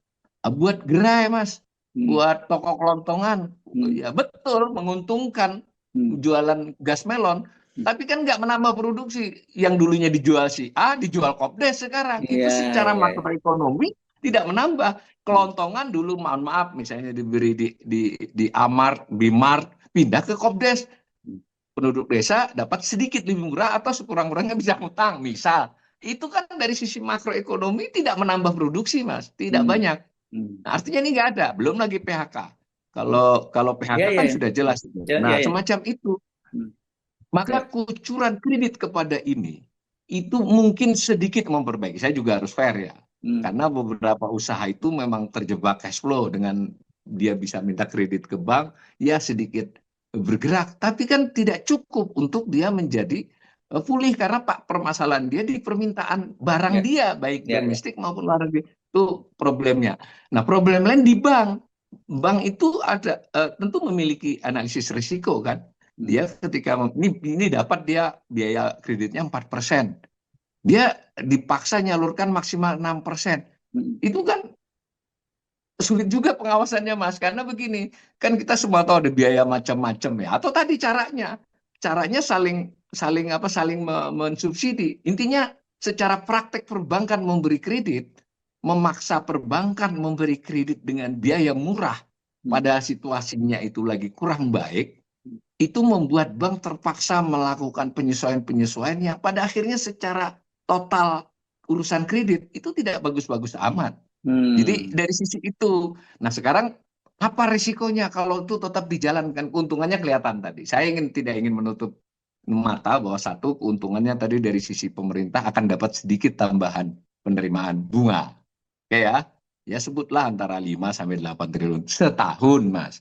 buat gerai, Mas, Hmm. buat toko kelontongan. Hmm. Ya betul, menguntungkan Hmm. jualan gas melon, tapi kan nggak menambah produksi. Yang dulunya dijual si A, dijual Kopdes sekarang. Itu Iya, secara iya, iya. makroekonomi tidak menambah. Hmm. Kelontongan dulu, mohon maaf, misalnya diberi di Amart, Bimart, pindah ke Kopdes. Hmm. Penduduk desa dapat sedikit lebih murah atau sekurang-kurangnya bisa ngutang, misal. Itu kan dari sisi makroekonomi tidak menambah produksi, Mas. Tidak Hmm. banyak. Hmm. Nah, artinya ini nggak ada. Belum lagi PHK. Kalau Ya, PHK ya, kan ya. sudah jelas. Ya, ya, Nah, ya. semacam itu. Hmm. Maka Ya. kucuran kredit kepada ini itu mungkin sedikit memperbaiki. Saya juga harus fair ya. Hmm. Karena beberapa usaha itu memang terjebak cash flow, dengan dia bisa minta kredit ke bank, ya sedikit bergerak. Tapi kan tidak cukup untuk dia menjadi pulih, karena permasalahan dia di permintaan barang Ya, dia, baik ya, ya. domestik maupun luar negeri. Itu problemnya. Nah, problem lain di bank. Bank itu ada tentu memiliki analisis risiko kan. Hmm. Dia ketika ini dapat dia biaya kreditnya 4%. Dia dipaksa nyalurkan maksimal 6%. Hmm. Itu kan sulit juga pengawasannya Mas, karena begini, kan kita semua tahu ada biaya macam-macam ya. Atau tadi caranya saling saling apa saling mensubsidi. Intinya secara praktek perbankan memberi kredit, memaksa perbankan memberi kredit dengan biaya murah pada situasinya itu lagi kurang baik, itu membuat bank terpaksa melakukan penyesuaian-penyesuaian yang pada akhirnya secara total urusan kredit itu tidak bagus-bagus amat. Jadi dari sisi itu, nah sekarang apa risikonya kalau itu tetap dijalankan? Keuntungannya kelihatan tadi. Saya tidak ingin menutup mata bahwa satu keuntungannya tadi dari sisi pemerintah akan dapat sedikit tambahan penerimaan bunga. Kayak ya sebutlah antara 5 sampai 8 triliun setahun, Mas.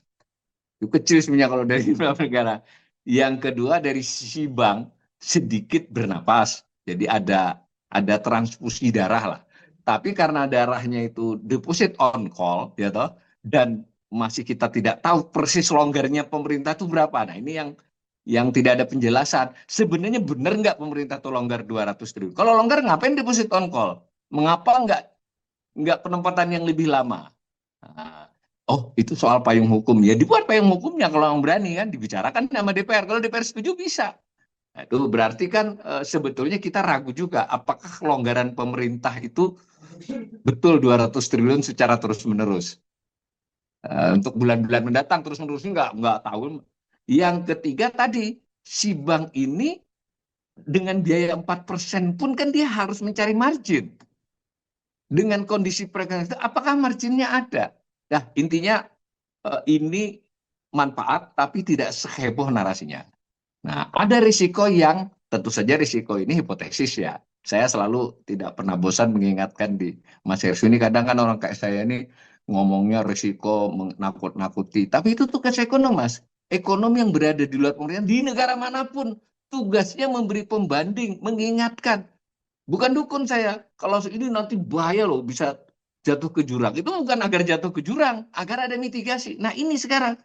Itu kecil sebenarnya kalau dari beberapa negara. Yang kedua dari sisi bank sedikit bernapas. Jadi ada transfusi darah lah. Tapi karena darahnya itu deposit on call, ya toh, dan masih kita tidak tahu persis longgarnya pemerintah itu berapa. Nah, ini yang tidak ada penjelasan. Sebenarnya benar nggak pemerintah itu longgar 200 triliun? Kalau longgar ngapain deposit on call? Mengapa nggak penempatan yang lebih lama? Nah, oh, itu soal payung hukum. Ya dibuat payung hukumnya kalau yang berani kan dibicarakan sama DPR. Kalau DPR setuju bisa. Nah, itu berarti kan sebetulnya kita ragu juga apakah kelonggaran pemerintah itu betul 200 triliun secara terus-menerus. Untuk bulan-bulan mendatang terus-menerus nggak tahu. Yang ketiga tadi, si bank ini dengan biaya 4% pun kan dia harus mencari margin. Dengan kondisi perekonomian itu, apakah marginnya ada? Nah, intinya ini manfaat tapi tidak seheboh narasinya. Nah, ada risiko yang tentu saja risiko ini hipotesis ya. Saya selalu tidak pernah bosan mengingatkan di Mas Hersu ini, kadang kan orang kayak saya ini ngomongnya risiko menakut-nakuti. Tapi itu tugas ekonom, Mas. Ekonom yang berada di luar pemerintahan di negara manapun tugasnya memberi pembanding, mengingatkan. Bukan dukun saya. Kalau ini nanti bahaya loh, bisa jatuh ke jurang. Itu bukan agar jatuh ke jurang, agar ada mitigasi. Nah, ini sekarang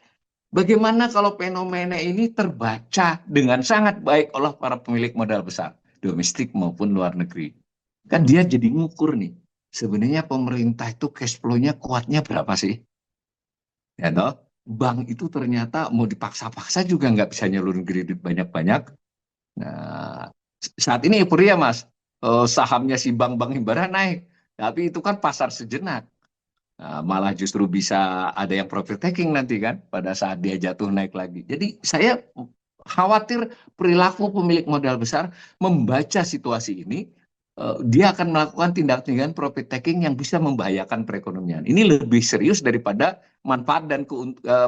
bagaimana kalau fenomena ini terbaca dengan sangat baik oleh para pemilik modal besar, domestik maupun luar negeri. Kan dia jadi ngukur nih. Sebenarnya pemerintah itu cash flow-nya kuatnya berapa sih? Ya toh? Bank itu ternyata mau dipaksa-paksa juga nggak bisa nyalurin kredit banyak-banyak. Nah, saat ini euforia Mas. Sahamnya si bank-bank himbara naik. Tapi itu kan pasar sejenak. Nah, malah justru bisa ada yang profit taking nanti kan pada saat dia jatuh naik lagi. Jadi saya khawatir perilaku pemilik modal besar membaca situasi ini, dia akan melakukan tindak-tindakan profit taking yang bisa membahayakan perekonomian. Ini lebih serius daripada manfaat dan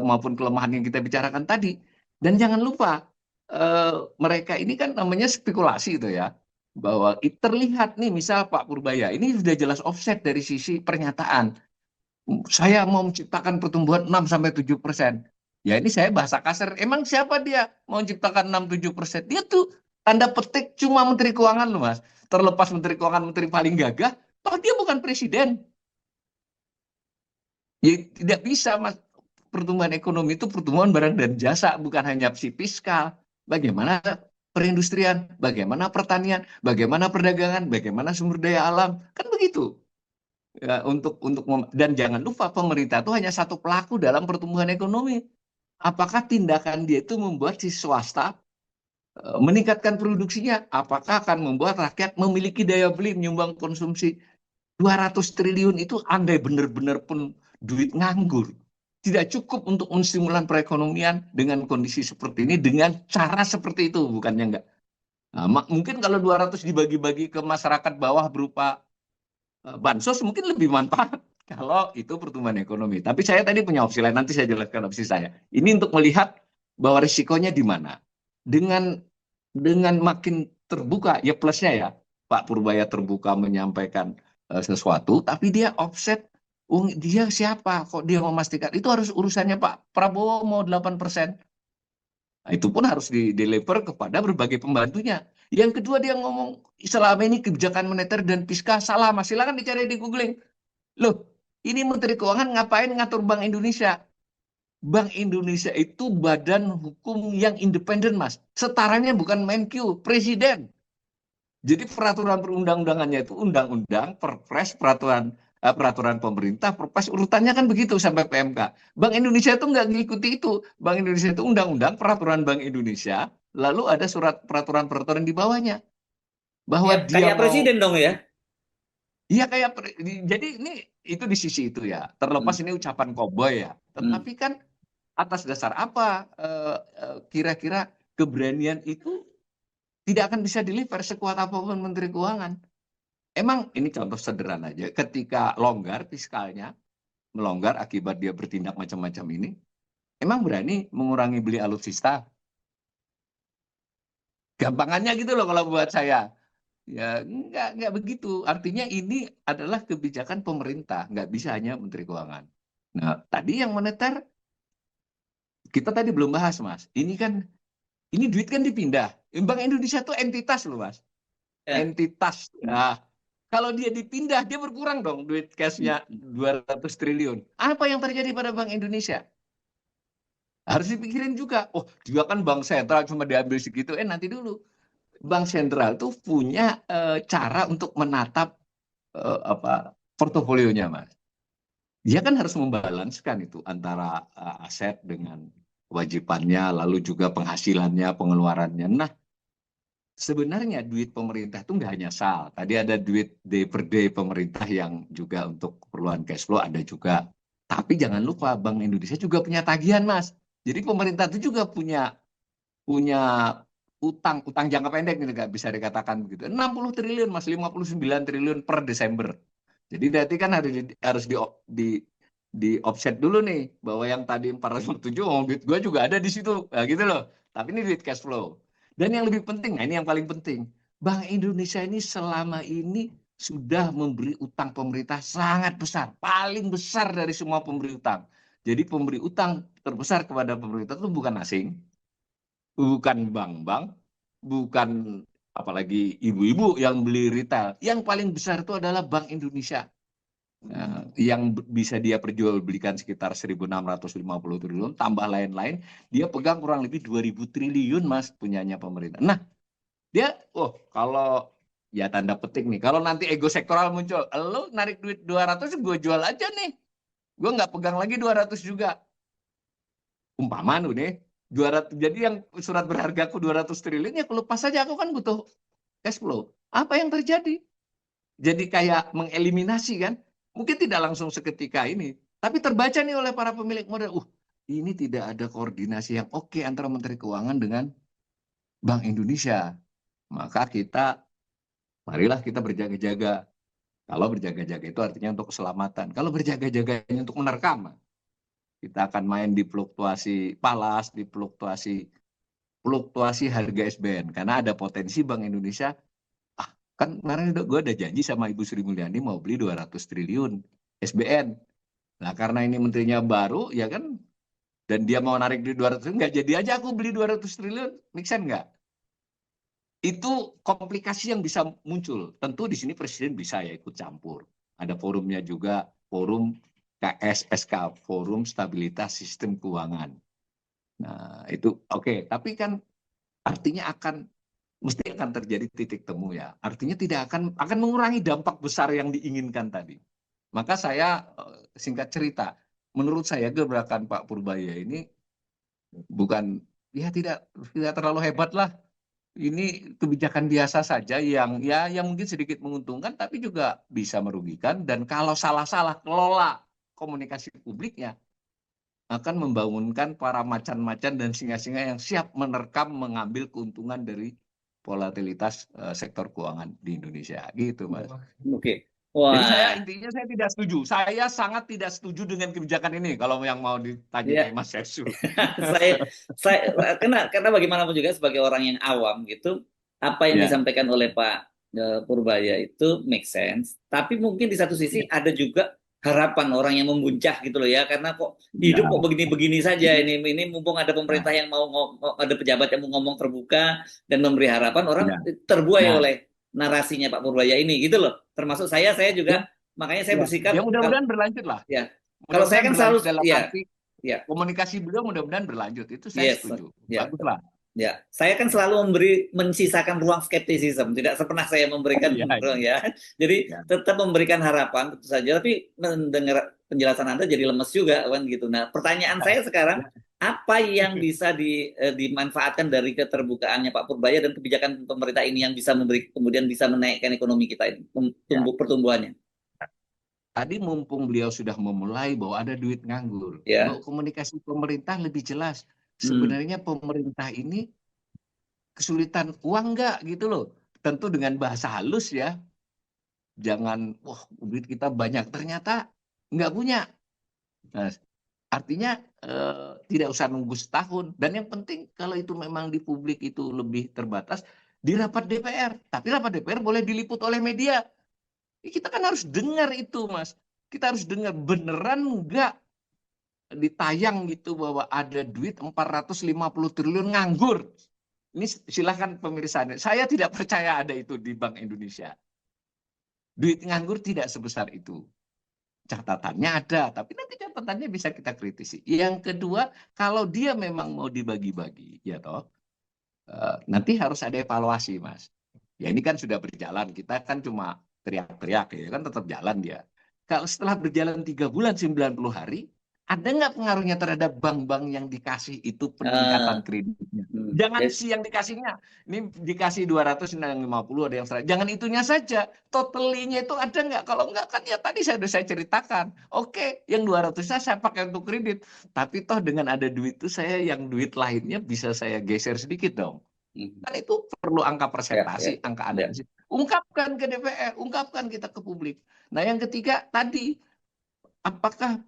maupun kelemahan yang kita bicarakan tadi. Dan jangan lupa mereka ini kan namanya spekulasi itu ya, bahwa terlihat nih misal Pak Purbaya ini sudah jelas offset dari sisi pernyataan saya mau menciptakan pertumbuhan 6-7%. Ya ini saya bahasa kasar. Emang siapa dia mau menciptakan 6-7%? Dia tuh tanda petik cuma Menteri Keuangan loh Mas. Terlepas Menteri Keuangan menteri paling gagah, toh dia bukan presiden. Ya tidak bisa Mas. Pertumbuhan ekonomi itu pertumbuhan barang dan jasa, bukan hanya si fiskal. Bagaimana perindustrian, bagaimana pertanian, bagaimana perdagangan, bagaimana sumber daya alam. Kan begitu. Ya, dan jangan lupa pemerintah itu hanya satu pelaku dalam pertumbuhan ekonomi. Apakah tindakan dia itu membuat si swasta meningkatkan produksinya? Apakah akan membuat rakyat memiliki daya beli menyumbang konsumsi? 200 triliun itu andai benar-benar pun duit nganggur. Tidak cukup untuk menstimulan perekonomian dengan kondisi seperti ini, dengan cara seperti itu, bukannya enggak. Nah, mungkin kalau 200 dibagi-bagi ke masyarakat bawah berupa bansos mungkin lebih manfaat kalau itu pertumbuhan ekonomi. Tapi saya tadi punya opsi lain, nanti saya jelaskan opsi saya. Ini untuk melihat bahwa risikonya di mana. Dengan makin terbuka, ya plusnya ya, Pak Purbaya terbuka menyampaikan sesuatu, tapi dia offset, dia siapa? Kok dia memastikan? Itu harus urusannya Pak Prabowo mau 8%. Nah, itu pun harus deliver kepada berbagai pembantunya. Yang kedua dia ngomong selama ini kebijakan moneter dan fiskal salah. Mas silakan dicari di googling. Loh, ini Menteri Keuangan ngapain ngatur Bank Indonesia? Bank Indonesia itu badan hukum yang independen, Mas. Setaranya bukan Menkyu, presiden. Jadi peraturan perundang-undangannya itu undang-undang, perpres, peraturan peraturan pemerintah, perpres urutannya kan begitu sampai PMK. Bank Indonesia itu nggak ngikuti itu. Bank Indonesia itu undang-undang, peraturan Bank Indonesia, lalu ada surat peraturan-peraturan di bawahnya bahwa Kayak dia kayak mau. presiden dong ya. Iya kayak jadi ini itu di sisi itu ya. Terlepas Hmm. ini ucapan koboi ya. Hmm. Tetapi kan atas dasar apa kira-kira keberanian itu tidak akan bisa deliver sekuat apapun Menteri Keuangan. Emang ini contoh sederhana aja. Ketika longgar fiskalnya, melonggar akibat dia bertindak macam-macam ini, emang berani mengurangi beli alutsista? Gampangannya gitu loh kalau buat saya. Ya, nggak begitu. Artinya ini adalah kebijakan pemerintah, nggak bisa hanya Menteri Keuangan. Nah, tadi yang moneter, kita tadi belum bahas, Mas. Ini duit kan dipindah. Bank Indonesia tuh entitas loh, Mas. Ya. Entitas. Nah, kalau dia dipindah, dia berkurang dong duit cashnya 200 triliun. Apa yang terjadi pada Bank Indonesia? Harus dipikirin juga. Oh, dia kan bank sentral cuma diambil segitu. Nanti dulu. Bank sentral tuh punya cara untuk menatap portofolionya, Mas. Dia kan harus membalanskan itu antara aset dengan kewajibannya, lalu juga penghasilannya, pengeluarannya. Nah, sebenarnya duit pemerintah itu nggak hanya SAL. Tadi ada duit day per day pemerintah yang juga untuk keperluan cash flow ada juga. Tapi jangan lupa Bank Indonesia juga punya tagihan, Mas. Jadi pemerintah itu juga punya utang jangka pendek nih, nggak bisa dikatakan begitu. 60 triliun, Mas, 59 triliun per Desember. Jadi berarti kan harus di offset dulu nih bahwa yang tadi 407 duit gue juga ada di situ. Nah, gitu loh. Tapi ini duit cash flow. Dan yang lebih penting, nah ini yang paling penting. Bank Indonesia ini selama ini sudah memberi utang pemerintah sangat besar, paling besar dari semua pemberi utang. Jadi pemberi utang terbesar kepada pemerintah itu bukan asing, bukan bank-bank, bukan apalagi ibu-ibu yang beli retail. Yang paling besar itu adalah Bank Indonesia. Yang bisa dia perjualbelikan sekitar 1.650 triliun, tambah lain-lain, dia pegang kurang lebih 2.000 triliun, Mas, punyanya pemerintah. Nah, dia, kalau ya tanda petik nih, kalau nanti ego sektoral muncul, lo narik duit 200, gue jual aja nih. Gue nggak pegang lagi 200 juga. Umpama nih, 200, jadi yang surat berharga aku 200 triliun, ya kalau pas saja aku kan butuh cash flow. Apa yang terjadi? Jadi kayak mengeliminasi kan? Mungkin tidak langsung seketika ini, tapi terbaca nih oleh para pemilik modal. Ini tidak ada koordinasi yang oke antara Menteri Keuangan dengan Bank Indonesia. Maka marilah kita berjaga-jaga. Kalau berjaga-jaga itu artinya untuk keselamatan. Kalau berjaga-jaga untuk menerkam, kita akan main di fluktuasi palas, di fluktuasi harga SBN. Karena ada potensi Bank Indonesia, kan kemarin gue ada janji sama Ibu Sri Mulyani mau beli 200 triliun SBN. Nah, karena ini menterinya baru, ya kan, dan dia mau narik di 200 triliun, nggak jadi aja aku beli 200 triliun, make sense nggak? Itu komplikasi yang bisa muncul. Tentu di sini Presiden bisa ya ikut campur. Ada forumnya juga, forum KSSK, Forum Stabilitas Sistem Keuangan. Nah, itu oke. Tapi kan artinya mesti akan terjadi titik temu ya. Artinya tidak akan mengurangi dampak besar yang diinginkan tadi. Maka saya singkat cerita, menurut saya gebrakan Pak Purbaya ini bukan, ya tidak terlalu hebat lah. Ini kebijakan biasa saja yang mungkin sedikit menguntungkan tapi juga bisa merugikan, dan kalau salah-salah kelola komunikasi publiknya akan membangunkan para macan-macan dan singa-singa yang siap menerkam mengambil keuntungan dari volatilitas sektor keuangan di Indonesia gitu, Mas. Oke. Jadi Wah, intinya saya tidak setuju. Saya sangat tidak setuju dengan kebijakan ini kalau yang mau ditanyai ya. Mas Syarsul. Karena bagaimanapun juga sebagai orang yang awam gitu, apa yang Ya, disampaikan oleh Pak Purbaya itu make sense. Tapi mungkin di satu sisi ya, ada juga harapan orang yang membuncah gitu loh ya, karena kok hidup kok ya, begini-begini saja ini mumpung ada pemerintah ya, yang ada pejabat yang mau ngomong terbuka dan memberi harapan, orang ya. terbuai Nah, oleh narasinya Pak Purbaya ini gitu loh. Termasuk saya ya, juga, makanya saya ya, ya bersikap kalau mudah-mudahan berlanjut lah. ya, kalau saya Mudah-mudahan kan selalu berlanjut dalam ya arti ya komunikasi beliau mudah-mudahan berlanjut. Itu saya yes setuju. ya. Baguslah. Ya, saya kan selalu mensisakan ruang skeptisisme, tidak pernah saya memberikan Iya, ruang ya. Jadi iya. tetap memberikan harapan tentu saja, tapi mendengar penjelasan Anda jadi lemes juga kan gitu. Nah, pertanyaan saya sekarang, Ya. apa yang bisa dimanfaatkan dari keterbukaannya Pak Purbaya dan kebijakan pemerintah ini yang bisa kemudian bisa menaikkan ekonomi kita ini, Ya. pertumbuhannya? Tadi mumpung beliau sudah memulai bahwa ada duit nganggur, Ya. bahwa komunikasi pemerintah lebih jelas. Hmm. Sebenarnya pemerintah ini kesulitan uang nggak gitu loh. Tentu dengan bahasa halus ya, jangan, wah duit kita banyak, ternyata nggak punya. Nah, artinya tidak usah nunggu setahun. Dan yang penting kalau itu memang di publik itu lebih terbatas, di rapat DPR. Tapi rapat DPR boleh diliput oleh media. Kita kan harus dengar itu, Mas. Kita harus dengar beneran nggak ditayang gitu bahwa ada duit 450 triliun nganggur. Ini silahkan pemirsa. Saya tidak percaya ada itu di Bank Indonesia. Duit nganggur tidak sebesar itu. Catatannya ada, tapi nanti catatannya bisa kita kritisi. Yang kedua, kalau dia memang mau dibagi-bagi, ya toh, nanti harus ada evaluasi, Mas. Ya ini kan sudah berjalan, kita kan cuma teriak-teriak, ya kan tetap jalan dia. Kalau setelah berjalan 3 bulan, 90 hari, ada nggak pengaruhnya terhadap bank-bank yang dikasih itu peningkatan Ah, kreditnya? hmm. Jangan si yang dikasihnya, ini dikasih 200, yang 50, ada yang 100. Jangan itunya saja, totalinya itu ada nggak? Kalau nggak kan ya tadi saya ceritakan. Oke, yang 200-nya saya pakai untuk kredit. Tapi toh dengan ada duit itu saya yang duit lainnya bisa saya geser sedikit dong. Hmm. Kan itu perlu angka Ya, ya, persentase, angka ya. analisis. Ungkapkan ke DPR, ungkapkan kita ke publik. Nah, yang ketiga tadi, apakah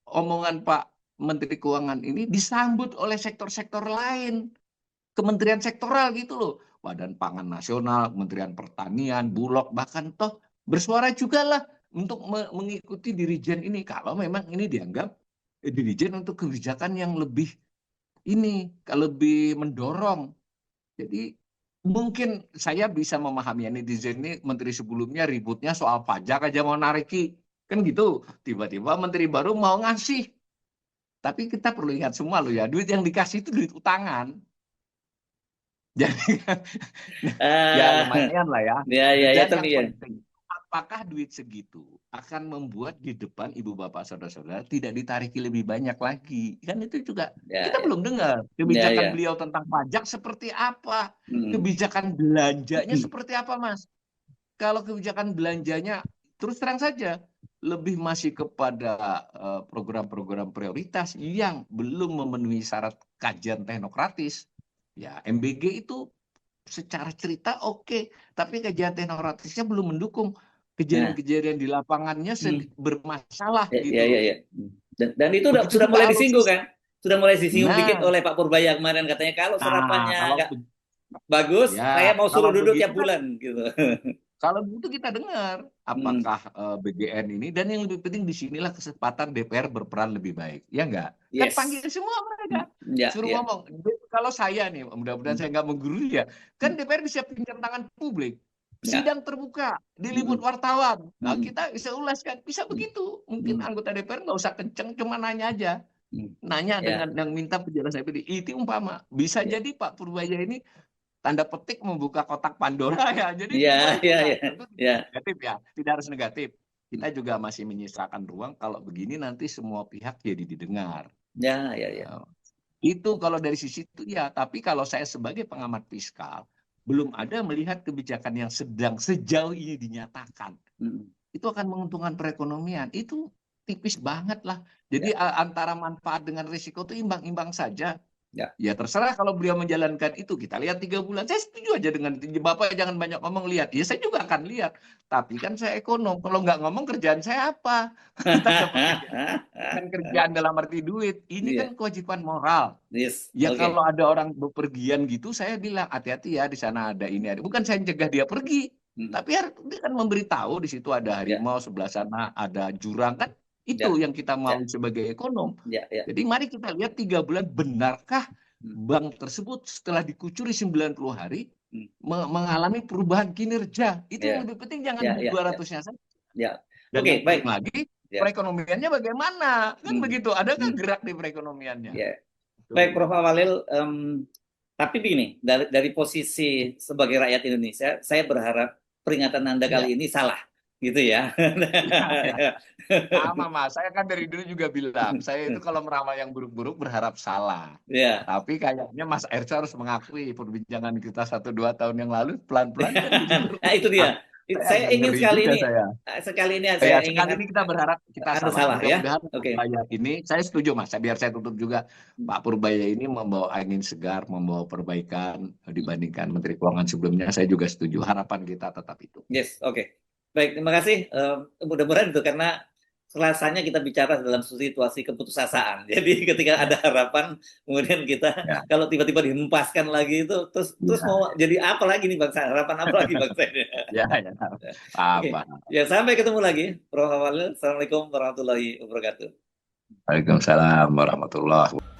omongan Pak Menteri Keuangan ini disambut oleh sektor-sektor lain, kementerian sektoral gitu loh. Badan Pangan Nasional, Kementerian Pertanian, Bulog, bahkan toh bersuara juga lah untuk mengikuti dirijen ini. Kalau memang ini dianggap dirijen untuk kebijakan yang lebih ini, lebih mendorong. Jadi mungkin saya bisa memahami ya, netizen ini menteri sebelumnya ributnya soal pajak aja mau nariki. Kan gitu. Tiba-tiba menteri baru mau ngasih. Tapi kita perlu ingat semua loh ya, duit yang dikasih itu duit utangan. Jadi ya Ah, lumayan lah ya. ya, ya, ya, Dan tapi yang ya. penting, apakah duit segitu akan membuat di depan ibu bapak saudara-saudara tidak ditariki lebih banyak lagi? Kan itu juga Ya, kita ya, belum dengar ya, kebijakan ya. beliau tentang pajak seperti apa, Hmm. kebijakan belanjanya seperti apa, Mas? Kalau kebijakan belanjanya terus terang saja lebih masih kepada program-program prioritas yang belum memenuhi syarat kajian teknokratis. Ya, MBG itu secara cerita oke, tapi kajian teknokratisnya belum mendukung. Nah, Kejadian-kejadian di lapangannya hmm. bermasalah Ya, ya, gitu ya, loh. ya. Dan itu Begitu sudah juga mulai disinggung alutsista. kan? Sudah mulai disinggung dikit Nah, oleh Pak Purbaya kemarin katanya kalau nah serapannya kalau nggak bagus, ya saya mau kalau suruh duduk begitu tiap kan, bulan gitu. kalau begitu kita dengar Hmm. apakah BGN ini, dan yang lebih penting disinilah kesempatan DPR berperan lebih baik, ya enggak? Kan panggil Yes. semua Hmm. mereka, Ya, suruh ya. ngomong. Kalau saya nih, mudah-mudahan Hmm. saya nggak menggurui ya, Hmm. kan DPR bisa pinjam tangan publik, Ya. sidang terbuka, diliput Hmm. wartawan. Nah, Hmm. kita bisa ulas kan, bisa Hmm. begitu. Mungkin Hmm. anggota DPR nggak usah kenceng, cuma nanya aja. Hmm. Nanya Ya, dengan yang minta penjelasan itu umpama. Bisa ya, jadi Pak Purbaya ini tanda petik membuka kotak Pandora ya. Jadi dua ya, ya, juga. ya, Tentu tidak ya. negatif ya. Tidak harus negatif. Kita juga masih menyisakan ruang kalau begini nanti semua pihak jadi didengar. Ya, ya, ya. Nah, itu kalau dari sisi itu ya. Tapi kalau saya sebagai pengamat fiskal, belum ada melihat kebijakan yang sedang sejauh ini dinyatakan. Hmm. Itu akan menguntungkan perekonomian. Itu tipis banget lah. Jadi Ya, antara manfaat dengan risiko itu imbang-imbang saja. ya. Ya terserah kalau beliau menjalankan itu. Kita lihat 3 bulan. Saya setuju aja dengan itu. Bapak jangan banyak ngomong, lihat. Ya saya juga akan lihat. Tapi kan saya ekonom. Kalau nggak ngomong kerjaan saya apa? Tanda petik ya. Bukan kerjaan dalam arti duit. Ini Iya. kan kewajiban moral. Yes. Ya kalau Oke. ada orang bepergian gitu, saya bilang hati-hati ya, di sana ada ini ada. Bukan saya cegah dia pergi, Hmm. tapi dia kan memberitahu di situ ada Ya, harimau, sebelah sana ada jurang kan. Itu ya, yang kita mau ya, sebagai ekonom. ya, ya. Jadi mari kita lihat 3 bulan, benarkah Hmm. bank tersebut setelah dikucuri 90 hari Hmm. mengalami perubahan kinerja. Itu yang Ya, lebih penting, jangan ya, duit ya, ya, 200-nya saja. ya. Dan Oke, yang baik. penting lagi, Ya. perekonomiannya bagaimana? Kan Hmm. begitu, adakah Hmm. gerak di perekonomiannya? Ya. Baik, Tuh. Prof. Awalil, Tapi begini, dari posisi sebagai rakyat Indonesia, saya berharap peringatan Anda Ya, kali ini salah, gitu ya. ya. Sama Mas, saya kan dari dulu juga bilang, saya itu kalau meramal yang buruk-buruk berharap salah. Ya, Tapi kayaknya Mas Ersa harus mengakui perbincangan kita 1-2 tahun yang lalu pelan-pelan kan jadi nah itu berubah. dia. Saya Saya agak ingin ngeri sekali juga ini, saya. saya Ya, ingin sekali ini kita berharap kita Anda salah. salah ya. Mudah-mudahan Oke. Purbaya ini, saya setuju Mas, biar saya tutup juga. Pak Purbaya ini membawa angin segar, membawa perbaikan dibandingkan Menteri Keuangan sebelumnya. Saya juga setuju. Harapan kita tetap itu. Yes, oke. Baik, terima kasih. Mudah-mudahan itu karena rasanya kita bicara dalam situasi keputusasaan. Jadi ketika ada harapan, kemudian kita Ya, kalau tiba-tiba dihempaskan lagi itu, terus ya, mau jadi apa lagi nih bangsa? Harapan apa lagi bangsa ini? ya, ya. Oke, Apa? ya sampai ketemu lagi, Prof. Awalil. Assalamualaikum warahmatullahi wabarakatuh. Waalaikumsalam warahmatullahi wabarakatuh.